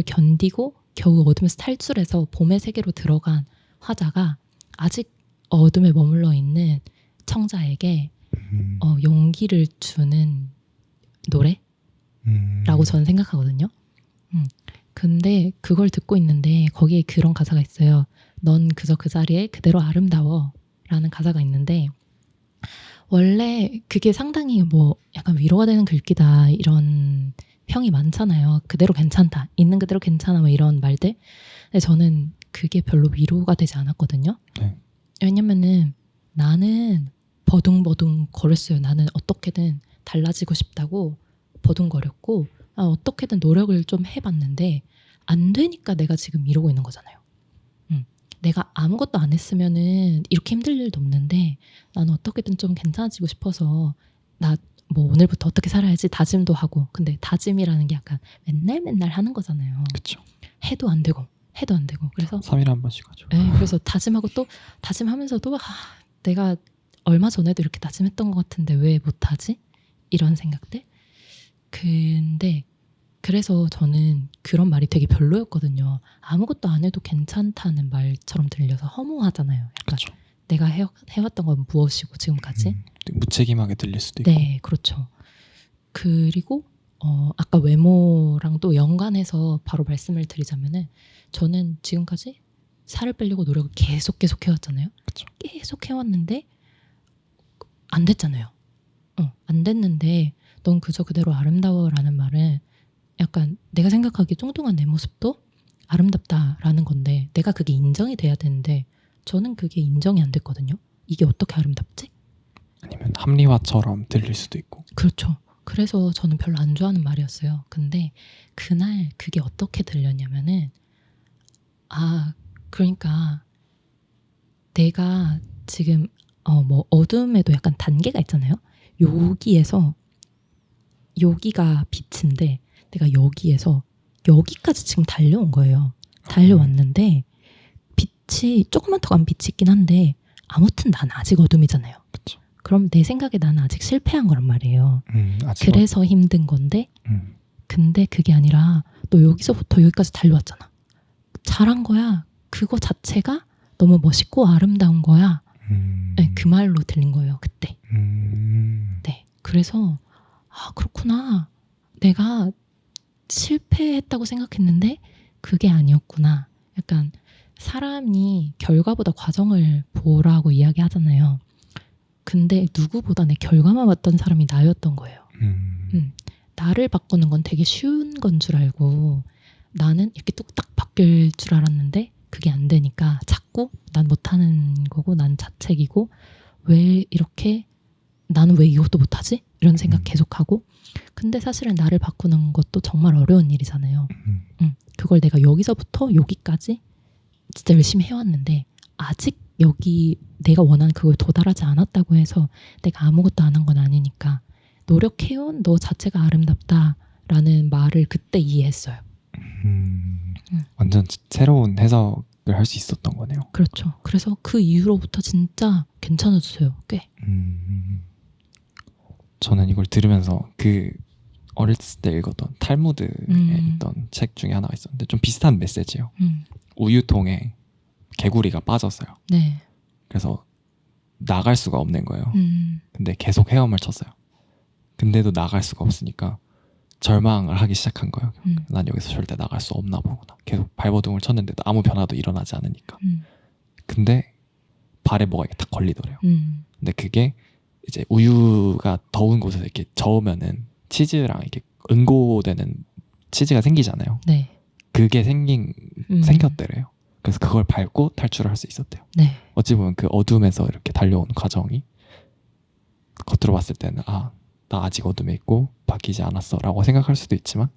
Speaker 2: 견디고 겨우 어둠에서 탈출해서 봄의 세계로 들어간 화자가 아직 어둠에 머물러 있는 청자에게 용기를 주는 노래라고 저는 생각하거든요. 근데 그걸 듣고 있는데 거기에 그런 가사가 있어요. 넌 그저 그 자리에 그대로 아름다워 라는 가사가 있는데 원래 그게 상당히 뭐 약간 위로가 되는 글귀다 이런 평이 많잖아요. 그대로 괜찮다. 있는 그대로 괜찮아 뭐 이런 말들. 근데 저는 그게 별로 위로가 되지 않았거든요.
Speaker 1: 네.
Speaker 2: 왜냐면은 나는 버둥버둥 거렸어요. 나는 어떻게든 달라지고 싶다고 버둥거렸고 어떻게든 노력을 좀 해봤는데 안 되니까 내가 지금 이러고 있는 거잖아요. 내가 아무것도 안 했으면은 이렇게 힘들 일도 없는데 나는 어떻게든 좀 괜찮아지고 싶어서 나 뭐 오늘부터 어떻게 살아야지 다짐도 하고 근데 다짐이라는 게 약간 맨날 하는 거잖아요.
Speaker 1: 그쵸.
Speaker 2: 해도 안 되고 그래서
Speaker 1: 3일에 한 번씩 하죠.
Speaker 2: 네, 그래서 다짐하고 또 다짐하면서도 내가 얼마 전에도 이렇게 다짐했던 것 같은데 왜 못하지? 이런 생각들. 근데 그래서 저는 그런 말이 되게 별로였거든요. 아무것도 안 해도 괜찮다는 말처럼 들려서 허무하잖아요. 약간
Speaker 1: 그쵸.
Speaker 2: 내가 해왔던 건 무엇이고 지금까지.
Speaker 1: 무책임하게 들릴 수도 있고.
Speaker 2: 네, 그렇죠. 그리고 아까 외모랑 또 연관해서 바로 말씀을 드리자면은 저는 지금까지 살을 빼려고 노력을 계속 해왔잖아요.
Speaker 1: 그쵸.
Speaker 2: 계속 해왔는데 안 됐잖아요. 안 됐는데 넌 그저 그대로 아름다워라는 말은 약간 내가 생각하기에 뚱뚱한 내 모습도 아름답다라는 건데 내가 그게 인정이 돼야 되는데 저는 그게 인정이 안 됐거든요. 이게 어떻게 아름답지?
Speaker 1: 아니면 합리화처럼 들릴 수도 있고.
Speaker 2: 그렇죠. 그래서 저는 별로 안 좋아하는 말이었어요. 근데 그날 그게 어떻게 들렸냐면은 그러니까 내가 지금 뭐 어둠에도 약간 단계가 있잖아요. 여기에서 여기가 빛인데 내가 여기에서 여기까지 지금 달려온 거예요. 달려왔는데 빛이 조금만 더 가면 빛이 있긴 한데 아무튼 난 아직 어둠이잖아요.
Speaker 1: 그쵸.
Speaker 2: 그럼 내 생각에 나는 아직 실패한 거란 말이에요.
Speaker 1: 아직
Speaker 2: 그래서 힘든 건데 근데 그게 아니라 너 여기서부터 여기까지 달려왔잖아. 잘한 거야. 그거 자체가 너무 멋있고 아름다운 거야. 네, 그 말로 들린 거예요. 그때. 네. 그래서 그렇구나. 내가 실패했다고 생각했는데 그게 아니었구나. 약간 사람이 결과보다 과정을 보라고 이야기하잖아요. 근데 누구보다 내 결과만 봤던 사람이 나였던 거예요. 나를 바꾸는 건 되게 쉬운 건 줄 알고 나는 이렇게 뚝딱 바뀔 줄 알았는데 그게 안 되니까 자꾸 난 못하는 거고 난 자책이고 왜 이렇게 나는 왜 이것도 못하지? 이런 생각 계속하고 근데 사실은 나를 바꾸는 것도 정말 어려운 일이잖아요. 그걸 내가 여기서부터 여기까지 진짜 열심히 해왔는데 아직 여기 내가 원하는 그걸 도달하지 않았다고 해서 내가 아무것도 안 한 건 아니니까 노력해온 너 자체가 아름답다라는 말을 그때 이해했어요.
Speaker 1: 완전 새로운 해석을 할 수 있었던 거네요.
Speaker 2: 그렇죠. 그래서 그 이후로부터 진짜 괜찮아졌어요. 꽤.
Speaker 1: 저는 이걸 들으면서 그 어렸을 때 읽었던 탈무드에 있던 책 중에 하나가 있었는데 좀 비슷한 메시지예요. 우유통에 개구리가 빠졌어요.
Speaker 2: 네.
Speaker 1: 그래서 나갈 수가 없는 거예요. 근데 계속 헤엄을 쳤어요. 근데도 나갈 수가 없으니까 절망을 하기 시작한 거예요. 난 여기서 절대 나갈 수 없나 보구나. 계속 발버둥을 쳤는데도 아무 변화도 일어나지 않으니까. 근데 발에 뭐가 이렇게 딱 걸리더래요. 근데 그게 이제 우유가 더운 곳에서 이렇게 저으면은 치즈랑 이렇게 응고되는 치즈가 생기잖아요.
Speaker 2: 네.
Speaker 1: 그게 생겼대래요. 그래서 그걸 밟고 탈출을 할 수 있었대요.
Speaker 2: 네.
Speaker 1: 어찌 보면 그 어둠에서 이렇게 달려온 과정이 겉으로 봤을 때는 나 아직 어둠에 있고 바뀌지 않았어 라고 생각할 수도 있지만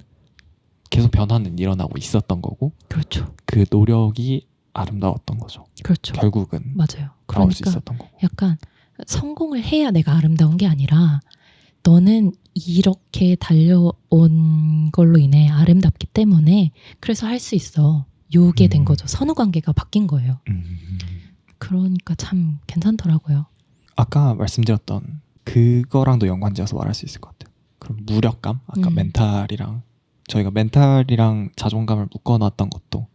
Speaker 1: 계속 변화는 일어나고 있었던 거고
Speaker 2: 그렇죠.
Speaker 1: 그 노력이 아름다웠던 거죠.
Speaker 2: 그렇죠.
Speaker 1: 결국은
Speaker 2: 맞아요.
Speaker 1: 나올 수
Speaker 2: 그러니까
Speaker 1: 있었던 거고.
Speaker 2: 약간 성공을 해야 내가 아름다운 게 아니라 너는 이렇게 달려온 걸로 인해 아름답기 때문에 그래서 할 수 있어. 요게 된 거죠. 선후 관계가 바뀐 거예요. 그러니까 참 괜찮더라고요.
Speaker 1: 아까 말씀드렸던 그거랑도 연관지어서 말할 수 있을 것 같아요. 그럼 무력감? 아까 멘탈이랑 저희가 멘탈이랑 자존감을 묶어놨던 것도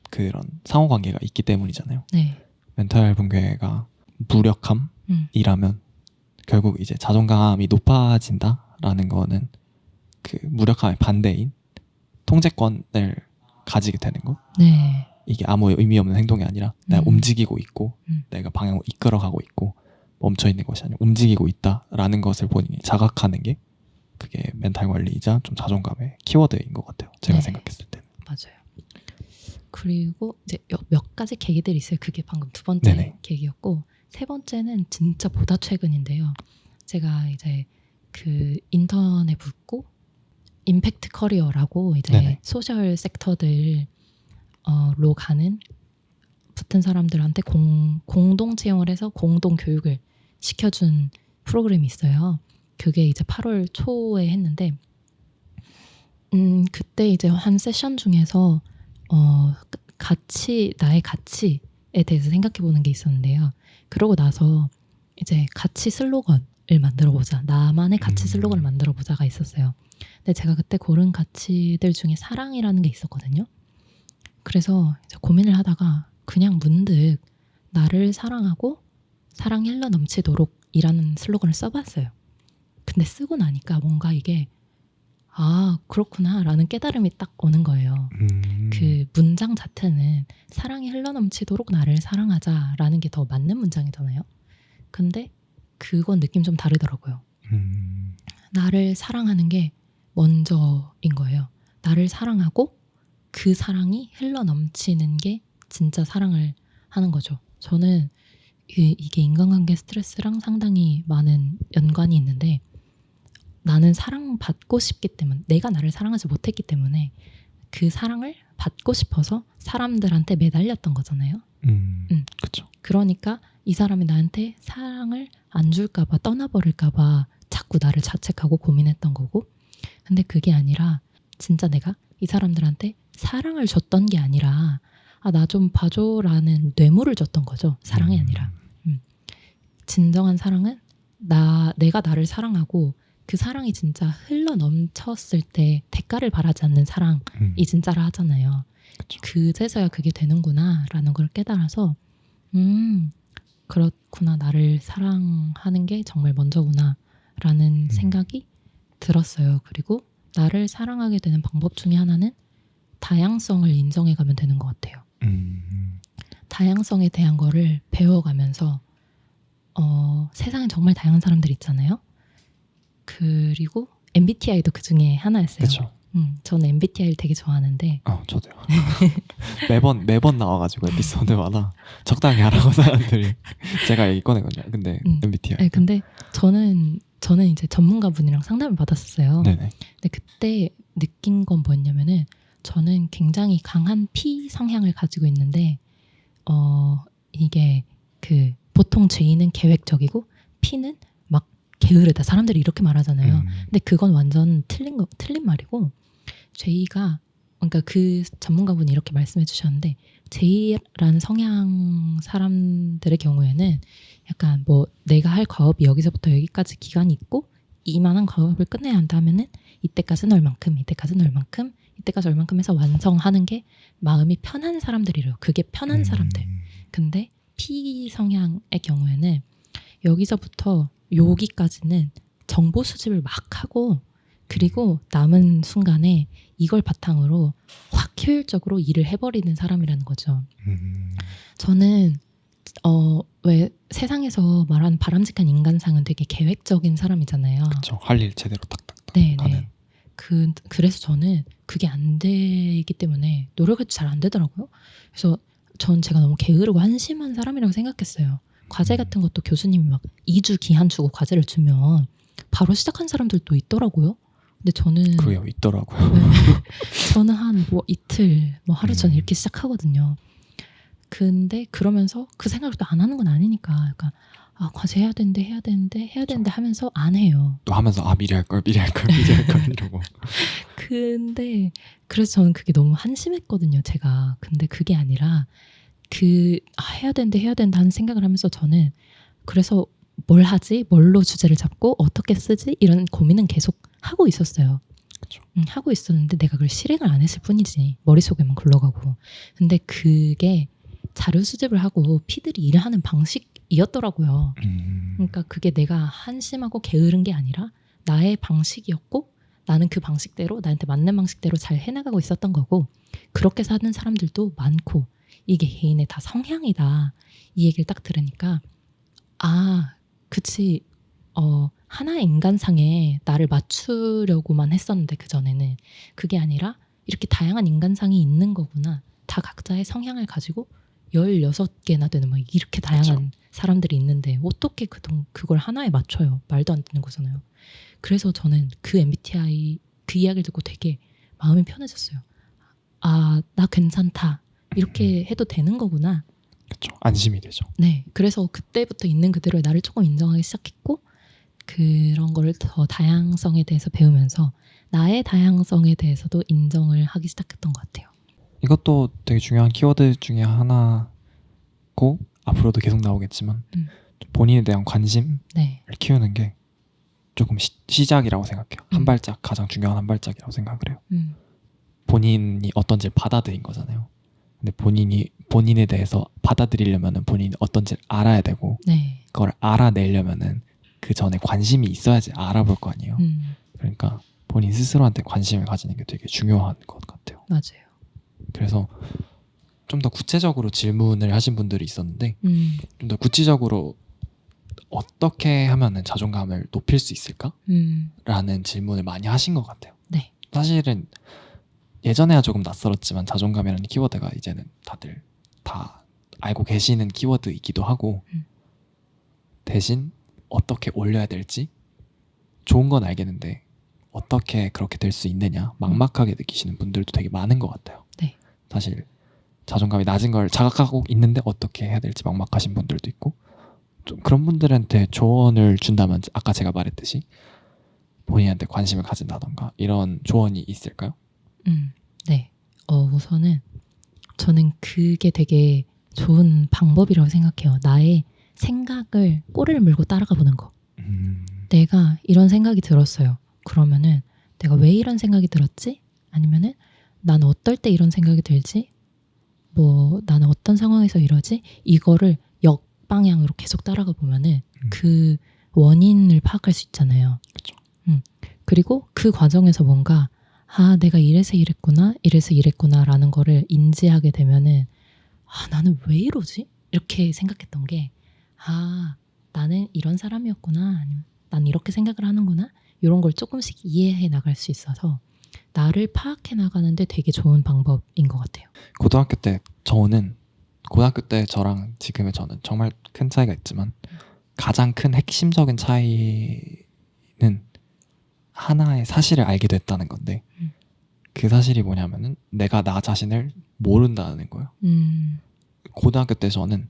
Speaker 1: 그런 상호관계가 있기 때문이잖아요.
Speaker 2: 네.
Speaker 1: 멘탈 붕괴가 무력함이라면 결국 이제 자존감이 높아진다라는 거는 그 무력함의 반대인 통제권을 가지게 되는 거.
Speaker 2: 네.
Speaker 1: 이게 아무 의미 없는 행동이 아니라 내가 움직이고 있고 내가 방향을 이끌어가고 있고 멈춰있는 것이 아니라 움직이고 있다라는 것을 본인이 자각하는 게 그게 멘탈 관리이자 좀 자존감의 키워드인 것 같아요. 제가
Speaker 2: 네.
Speaker 1: 생각했을 때는.
Speaker 2: 맞아요. 그리고 이제 몇 가지 계기들이 있어요. 그게 방금 두 번째
Speaker 1: 네네.
Speaker 2: 계기였고 세 번째는 진짜 보다 최근인데요. 제가 이제 그 인턴에 붙고 임팩트 커리어라고 이제
Speaker 1: 네네.
Speaker 2: 소셜 섹터들로 가는 붙은 사람들한테 공동 채용을 해서 공동 교육을 시켜준 프로그램이 있어요. 그게 이제 8월 초에 했는데 그때 이제 한 세션 중에서 나의 가치에 대해서 생각해보는 게 있었는데요. 그러고 나서 이제 가치 슬로건을 만들어보자. 나만의 가치 슬로건을 만들어보자가 있었어요. 근데 제가 그때 고른 가치들 중에 사랑이라는 게 있었거든요. 그래서 이제 고민을 하다가 그냥 문득 나를 사랑하고 사랑이 흘러 넘치도록 이라는 슬로건을 써봤어요. 근데 쓰고 나니까 뭔가 이게 그렇구나 라는 깨달음이 딱 오는 거예요. 그 문장 자체는 사랑이 흘러넘치도록 나를 사랑하자라는 게 더 맞는 문장이잖아요. 근데 그건 느낌 좀 다르더라고요. 나를 사랑하는 게 먼저인 거예요. 나를 사랑하고 그 사랑이 흘러넘치는 게 진짜 사랑을 하는 거죠. 저는 이게 인간관계 스트레스랑 상당히 많은 연관이 있는데 나는 사랑받고 싶기 때문에 내가 나를 사랑하지 못했기 때문에 그 사랑을 받고 싶어서 사람들한테 매달렸던 거잖아요.
Speaker 1: 그렇죠.
Speaker 2: 그러니까 이 사람이 나한테 사랑을 안 줄까 봐 떠나버릴까 봐 자꾸 나를 자책하고 고민했던 거고 근데 그게 아니라 진짜 내가 이 사람들한테 사랑을 줬던 게 아니라 나 좀 봐줘라는 뇌물을 줬던 거죠. 사랑이 아니라. 진정한 사랑은 내가 나를 사랑하고 그 사랑이 진짜 흘러 넘쳤을 때 대가를 바라지 않는 사랑이 진짜라 하잖아요.
Speaker 1: 그쵸.
Speaker 2: 그제서야 그게 되는구나 라는 걸 깨달아서 그렇구나 나를 사랑하는 게 정말 먼저구나 라는 생각이 들었어요. 그리고 나를 사랑하게 되는 방법 중에 하나는 다양성을 인정해가면 되는 것 같아요. 다양성에 대한 거를 배워가면서 세상에 정말 다양한 사람들 있잖아요. 그리고 MBTI도 그 중에 하나였어요.
Speaker 1: 그렇죠.
Speaker 2: 저는 MBTI를 되게 좋아하는데
Speaker 1: 저도요. 매번 나와가지고 에피소드마다 적당히 하라고 사람들이 제가 얘기 꺼내거든요. 근데 MBTI.
Speaker 2: 네, 근데 저는 이제 전문가분이랑 상담을 받았었어요.
Speaker 1: 네네.
Speaker 2: 근데 그때 느낀 건 뭐였냐면은 저는 굉장히 강한 P 성향을 가지고 있는데 이게 그 보통 J는 계획적이고 P는 막 게으르다. 사람들이 이렇게 말하잖아요. 근데 그건 완전 틀린 말이고 J가 그러니까 그 전문가분이 이렇게 말씀해 주셨는데 J라는 성향 사람들의 경우에는 약간 뭐 내가 할 과업이 여기서부터 여기까지 기간이 있고 이만한 과업을 끝내야 한다면은 이때까지는 얼만큼 이때까지는 얼만큼 이때까지 얼만큼 해서 완성하는 게 마음이 편한 사람들이래요. 그게 편한 사람들. 근데 P 성향의 경우에는 여기서부터 여기까지는 정보 수집을 막 하고 그리고 남은 순간에 이걸 바탕으로 확 효율적으로 일을 해버리는 사람이라는 거죠. 저는 왜 세상에서 말하는 바람직한 인간상은 되게 계획적인 사람이잖아요.
Speaker 1: 그렇죠. 할 일 제대로 딱딱딱
Speaker 2: 네,
Speaker 1: 하는.
Speaker 2: 네. 그래서 저는 그게 안 되기 때문에 노력해도 잘 안 되더라고요. 그래서 전 제가 너무 게으르고 한심한 사람이라고 생각했어요. 과제 같은 것도 교수님이 막 2주 기한 주고 과제를 주면 바로 시작한 사람들도 있더라고요. 근데 저는
Speaker 1: 그래요, 있더라고요.
Speaker 2: 네, 저는 한 뭐 이틀, 뭐 하루 전 이렇게 시작하거든요. 근데 그러면서 그 생각을 또 안 하는 건 아니니까 약간 과제 해야 되는데 하면서 안 해요.
Speaker 1: 또 하면서 미리 할 걸 이러고.
Speaker 2: 근데 그래서 저는 그게 너무 한심했거든요, 제가. 근데 그게 아니라 해야 된다 하는 생각을 하면서 저는 그래서 뭘 하지? 뭘로 주제를 잡고 어떻게 쓰지? 이런 고민은 계속 하고 있었어요.
Speaker 1: 그쵸.
Speaker 2: 하고 있었는데 내가 그걸 실행을 안 했을 뿐이지. 머릿속에만 굴러가고. 근데 그게 자료 수집을 하고 피들이 일하는 방식이었더라고요. 그러니까 그게 내가 한심하고 게으른 게 아니라 나의 방식이었고 나는 그 방식대로 나한테 맞는 방식대로 잘 해나가고 있었던 거고 그렇게 사는 사람들도 많고 이게 개인의 다 성향이다. 이 얘기를 딱 들으니까 아 그치 하나의 인간상에 나를 맞추려고만 했었는데 그전에는 그게 아니라 이렇게 다양한 인간상이 있는 거구나. 다 각자의 성향을 가지고 16개나 되는 막 이렇게 다양한
Speaker 1: 그쵸.
Speaker 2: 사람들이 있는데 어떻게 그걸 하나에 맞춰요. 말도 안 되는 거잖아요. 그래서 저는 그 MBTI 그 이야기를 듣고 되게 마음이 편해졌어요. 아, 나 괜찮다. 이렇게 해도 되는 거구나.
Speaker 1: 그렇죠. 안심이 되죠.
Speaker 2: 네. 그래서 그때부터 있는 그대로의 나를 조금 인정하기 시작했고 그런 거를 더 다양성에 대해서 배우면서 나의 다양성에 대해서도 인정을 하기 시작했던 것 같아요.
Speaker 1: 이것도 되게 중요한 키워드 중에 하나고 앞으로도 계속 나오겠지만 본인에 대한 관심을
Speaker 2: 네.
Speaker 1: 키우는 게 조금 시작이라고 생각해요. 한 발짝 가장 중요한 한 발짝이라고 생각을 해요. 본인이 어떤지를 받아들인 거잖아요. 근데 본인에 대해서 받아들이려면은 본인이 어떤지를 알아야 되고
Speaker 2: 네.
Speaker 1: 그걸 알아내려면은 그 전에 관심이 있어야지 알아볼 거 아니에요. 그러니까 본인 스스로한테 관심을 가지는 게 되게 중요한 것 같아요.
Speaker 2: 맞아요.
Speaker 1: 그래서 좀 더 구체적으로 질문을 하신 분들이 있었는데 좀 더 구체적으로 어떻게 하면은 자존감을 높일 수 있을까? 라는 질문을 많이 하신 것 같아요.
Speaker 2: 네.
Speaker 1: 사실은 예전에야 조금 낯설었지만 자존감이라는 키워드가 이제는 다들 다 알고 계시는 키워드이기도 하고 대신 어떻게 올려야 될지 좋은 건 알겠는데 어떻게 그렇게 될 수 있느냐 막막하게 느끼시는 분들도 되게 많은 것 같아요.
Speaker 2: 네.
Speaker 1: 사실 자존감이 낮은 걸 자각하고 있는데 어떻게 해야 될지 막막하신 분들도 있고 좀 그런 분들한테 조언을 준다면 아까 제가 말했듯이 본인한테 관심을 가진다던가 이런 조언이 있을까요?
Speaker 2: 네. 우선은 저는 그게 되게 좋은 방법이라고 생각해요. 나의 생각을 꼬리를 물고 따라가 보는 거. 내가 이런 생각이 들었어요. 그러면은 내가 왜 이런 생각이 들었지? 아니면은 난 어떨 때 이런 생각이 들지? 뭐 나는 어떤 상황에서 이러지? 이거를 역방향으로 계속 따라가 보면은 그 원인을 파악할 수 있잖아요.
Speaker 1: 그렇죠.
Speaker 2: 그리고 그 과정에서 뭔가 내가 이래서 이랬구나, 이래서 이랬구나 라는 거를 인지하게 되면은 나는 왜 이러지? 이렇게 생각했던 게 나는 이런 사람이었구나, 아니면 난 이렇게 생각을 하는구나 이런 걸 조금씩 이해해 나갈 수 있어서 나를 파악해 나가는데 되게 좋은 방법인 것 같아요.
Speaker 1: 고등학교 때 저랑 지금의 저는 정말 큰 차이가 있지만 가장 큰 핵심적인 차이는 하나의 사실을 알게 됐다는 건데 그 사실이 뭐냐면은 내가 나 자신을 모른다는 거예요. 고등학교 때 저는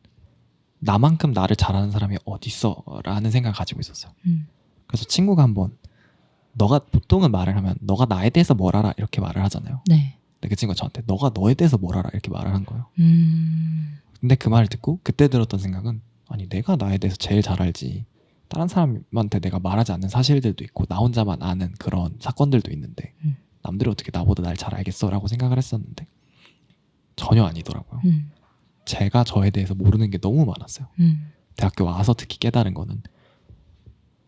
Speaker 1: 나만큼 나를 잘하는 사람이 어딨어 라는 생각을 가지고 있었어요. 그래서 친구가 한번 너가 보통은 말을 하면 너가 나에 대해서 뭘 알아 이렇게 말을 하잖아요.
Speaker 2: 네.
Speaker 1: 근데 그 친구가 저한테 너가 너에 대해서 뭘 알아 이렇게 말을 한 거예요. 근데 그 말을 듣고 그때 들었던 생각은 아니 내가 나에 대해서 제일 잘 알지. 다른 사람한테 내가 말하지 않는 사실들도 있고 나 혼자만 아는 그런 사건들도 있는데 남들이 어떻게 나보다 날 잘 알겠어 라고 생각을 했었는데 전혀 아니더라고요. 제가 저에 대해서 모르는 게 너무 많았어요. 대학교 와서 특히 깨달은 거는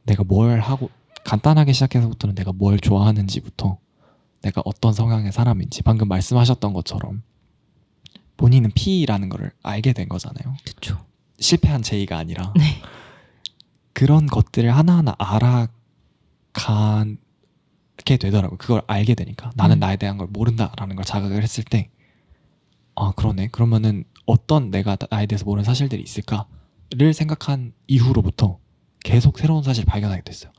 Speaker 1: 내가 뭘 하고 간단하게 시작해서부터는 내가 뭘 좋아하는지부터 내가 어떤 성향의 사람인지 방금 말씀하셨던 것처럼 본인은 P라는 거를 알게 된 거잖아요.
Speaker 2: 그렇죠.
Speaker 1: 실패한 제이가 아니라
Speaker 2: 네.
Speaker 1: 그런 것들을 하나하나 알아가게 되더라고요. 그걸 알게 되니까 나는 나에 대한 걸 모른다라는 걸 자각을 했을 때 그러네. 그러면은 어떤 내가 나에 대해서 모르는 사실들이 있을까를 생각한 이후로부터 계속 새로운 사실 발견하게 됐어요.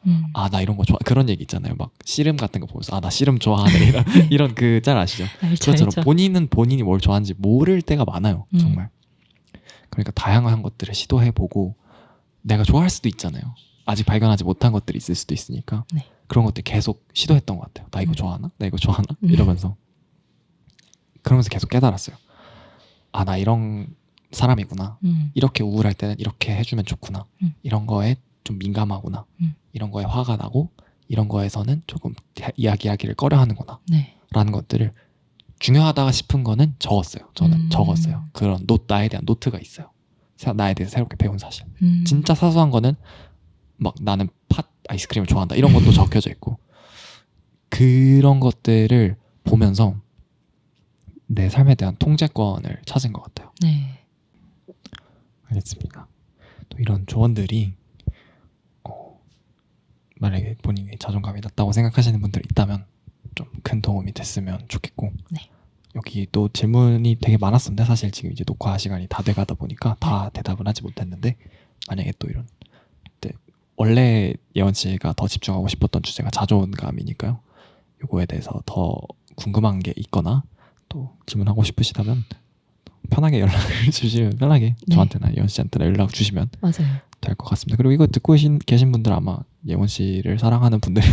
Speaker 1: 나 이런 거 좋아. 그런 얘기 있잖아요. 막 씨름 같은 거 보면서 나 씨름 좋아하네 이런 그 짤 아시죠? 그것처럼
Speaker 2: 알죠.
Speaker 1: 본인이 뭘 좋아하는지 모를 때가 많아요. 정말. 그러니까 다양한 것들을 시도해보고 내가 좋아할 수도 있잖아요. 아직 발견하지 못한 것들이 있을 수도 있으니까
Speaker 2: 네.
Speaker 1: 그런 것들 계속 시도했던 것 같아요. 나 이거 좋아하나? 나 이거 좋아하나? 이러면서 그러면서 계속 깨달았어요. 나 이런 사람이구나. 이렇게 우울할 때는 이렇게 해주면 좋구나. 이런 거에 좀 민감하구나. 이런 거에 화가 나고 이런 거에서는 조금 이야기하기를 꺼려하는구나.
Speaker 2: 네.
Speaker 1: 라는 것들을 중요하다 싶은 거는 적었어요. 저는 적었어요. 그런 나에 대한 노트가 있어요. 나에 대해서 새롭게 배운 사실. 진짜 사소한 거는 막 나는 팥 아이스크림을 좋아한다 이런 것도 적혀져 있고, 그런 것들을 보면서 내 삶에 대한 통제권을 찾은 것 같아요.
Speaker 2: 네.
Speaker 1: 알겠습니다. 또 이런 조언들이 만약에 본인이 자존감이 낮다고 생각하시는 분들이 있다면 좀 큰 도움이 됐으면 좋겠고,
Speaker 2: 네.
Speaker 1: 여기 또 질문이 되게 많았었는데 사실 지금 이제 녹화 시간이 다 돼가다 보니까 다 대답은 하지 못했는데, 만약에 또 이런 원래 예원 씨가 더 집중하고 싶었던 주제가 자존감이니까요. 요거에 대해서 더 궁금한 게 있거나 또 질문하고 싶으시다면 편하게 연락을 주시면, 편하게
Speaker 2: 네.
Speaker 1: 저한테나 예원 씨한테나 연락 주시면
Speaker 2: 맞아요.
Speaker 1: 될 것 같습니다. 그리고 이거 듣고 계신 분들 아마 예원 씨를 사랑하는 분들이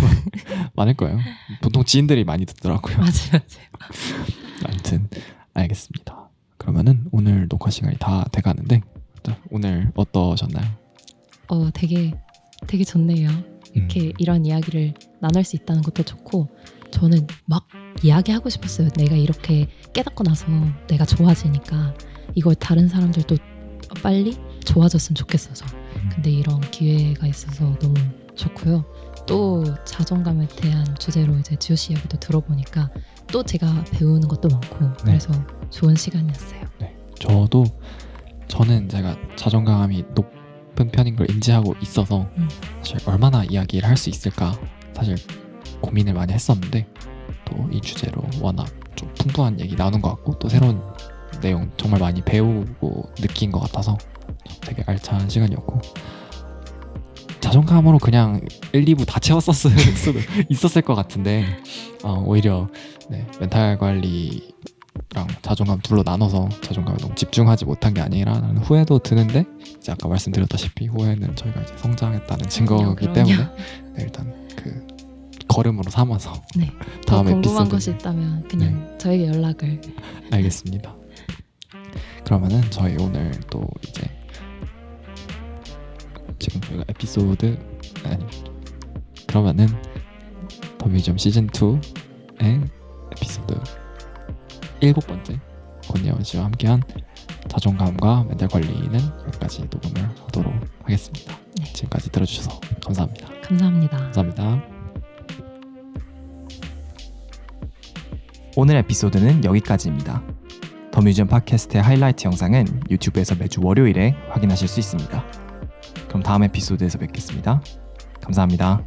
Speaker 1: 많을 거예요. 보통 지인들이 많이 듣더라고요.
Speaker 2: 맞아요.
Speaker 1: 아무튼 알겠습니다. 그러면은 오늘 녹화 시간이 다 돼가는데 오늘 어떠셨나요?
Speaker 2: 되게 좋네요. 이렇게 이런 이야기를 나눌 수 있다는 것도 좋고, 저는 막 이야기하고 싶었어요. 내가 이렇게 깨닫고 나서 내가 좋아지니까 이걸 다른 사람들도 빨리 좋아졌으면 좋겠어서. 근데 이런 기회가 있어서 너무 좋고요. 또 자존감에 대한 주제로 이제 지호 씨 이야기도 들어보니까 또 제가 배우는 것도 많고, 그래서 좋은 시간이었어요.
Speaker 1: 네, 저는 제가 자존감이 높은 편인 걸 인지하고 있어서 사실 얼마나 이야기를 할 수 있을까 사실 고민을 많이 했었는데, 또 이 주제로 워낙 좀 풍부한 얘기 나오는 것 같고 또 새로운 내용 정말 많이 배우고 느낀 것 같아서 되게 알찬 시간이었고, 자존감으로 그냥 1, 2부 다 채웠었을 수도 있었을 것 같은데 오히려 멘탈 관리랑 자존감 둘로 나눠서 자존감에 너무 집중하지 못한 게 아니라는 후회도 드는데, 이제 아까 말씀드렸다시피 후회는 저희가 이제 성장했다는 증거이기 때문에 일단 그 걸음으로 삼아서
Speaker 2: 더
Speaker 1: 다음
Speaker 2: 궁금한
Speaker 1: 에피소드
Speaker 2: 것이 있다면 그냥 저에게 연락을.
Speaker 1: 알겠습니다. 그러면은 저희 오늘 또 이제 지금 저희가 그러면은 더 뮤지엄 시즌2의 에피소드 7번째 권예원 씨와 함께한 자존감과 멘탈 관리는 여기까지 녹음을 하도록 하겠습니다. 지금까지 들어주셔서 감사합니다.
Speaker 2: 감사합니다.
Speaker 1: 감사합니다.
Speaker 3: 오늘 에피소드는 여기까지입니다. 더 뮤지엄 팟캐스트의 하이라이트 영상은 유튜브에서 매주 월요일에 확인하실 수 있습니다. 그럼 다음 에피소드에서 뵙겠습니다. 감사합니다.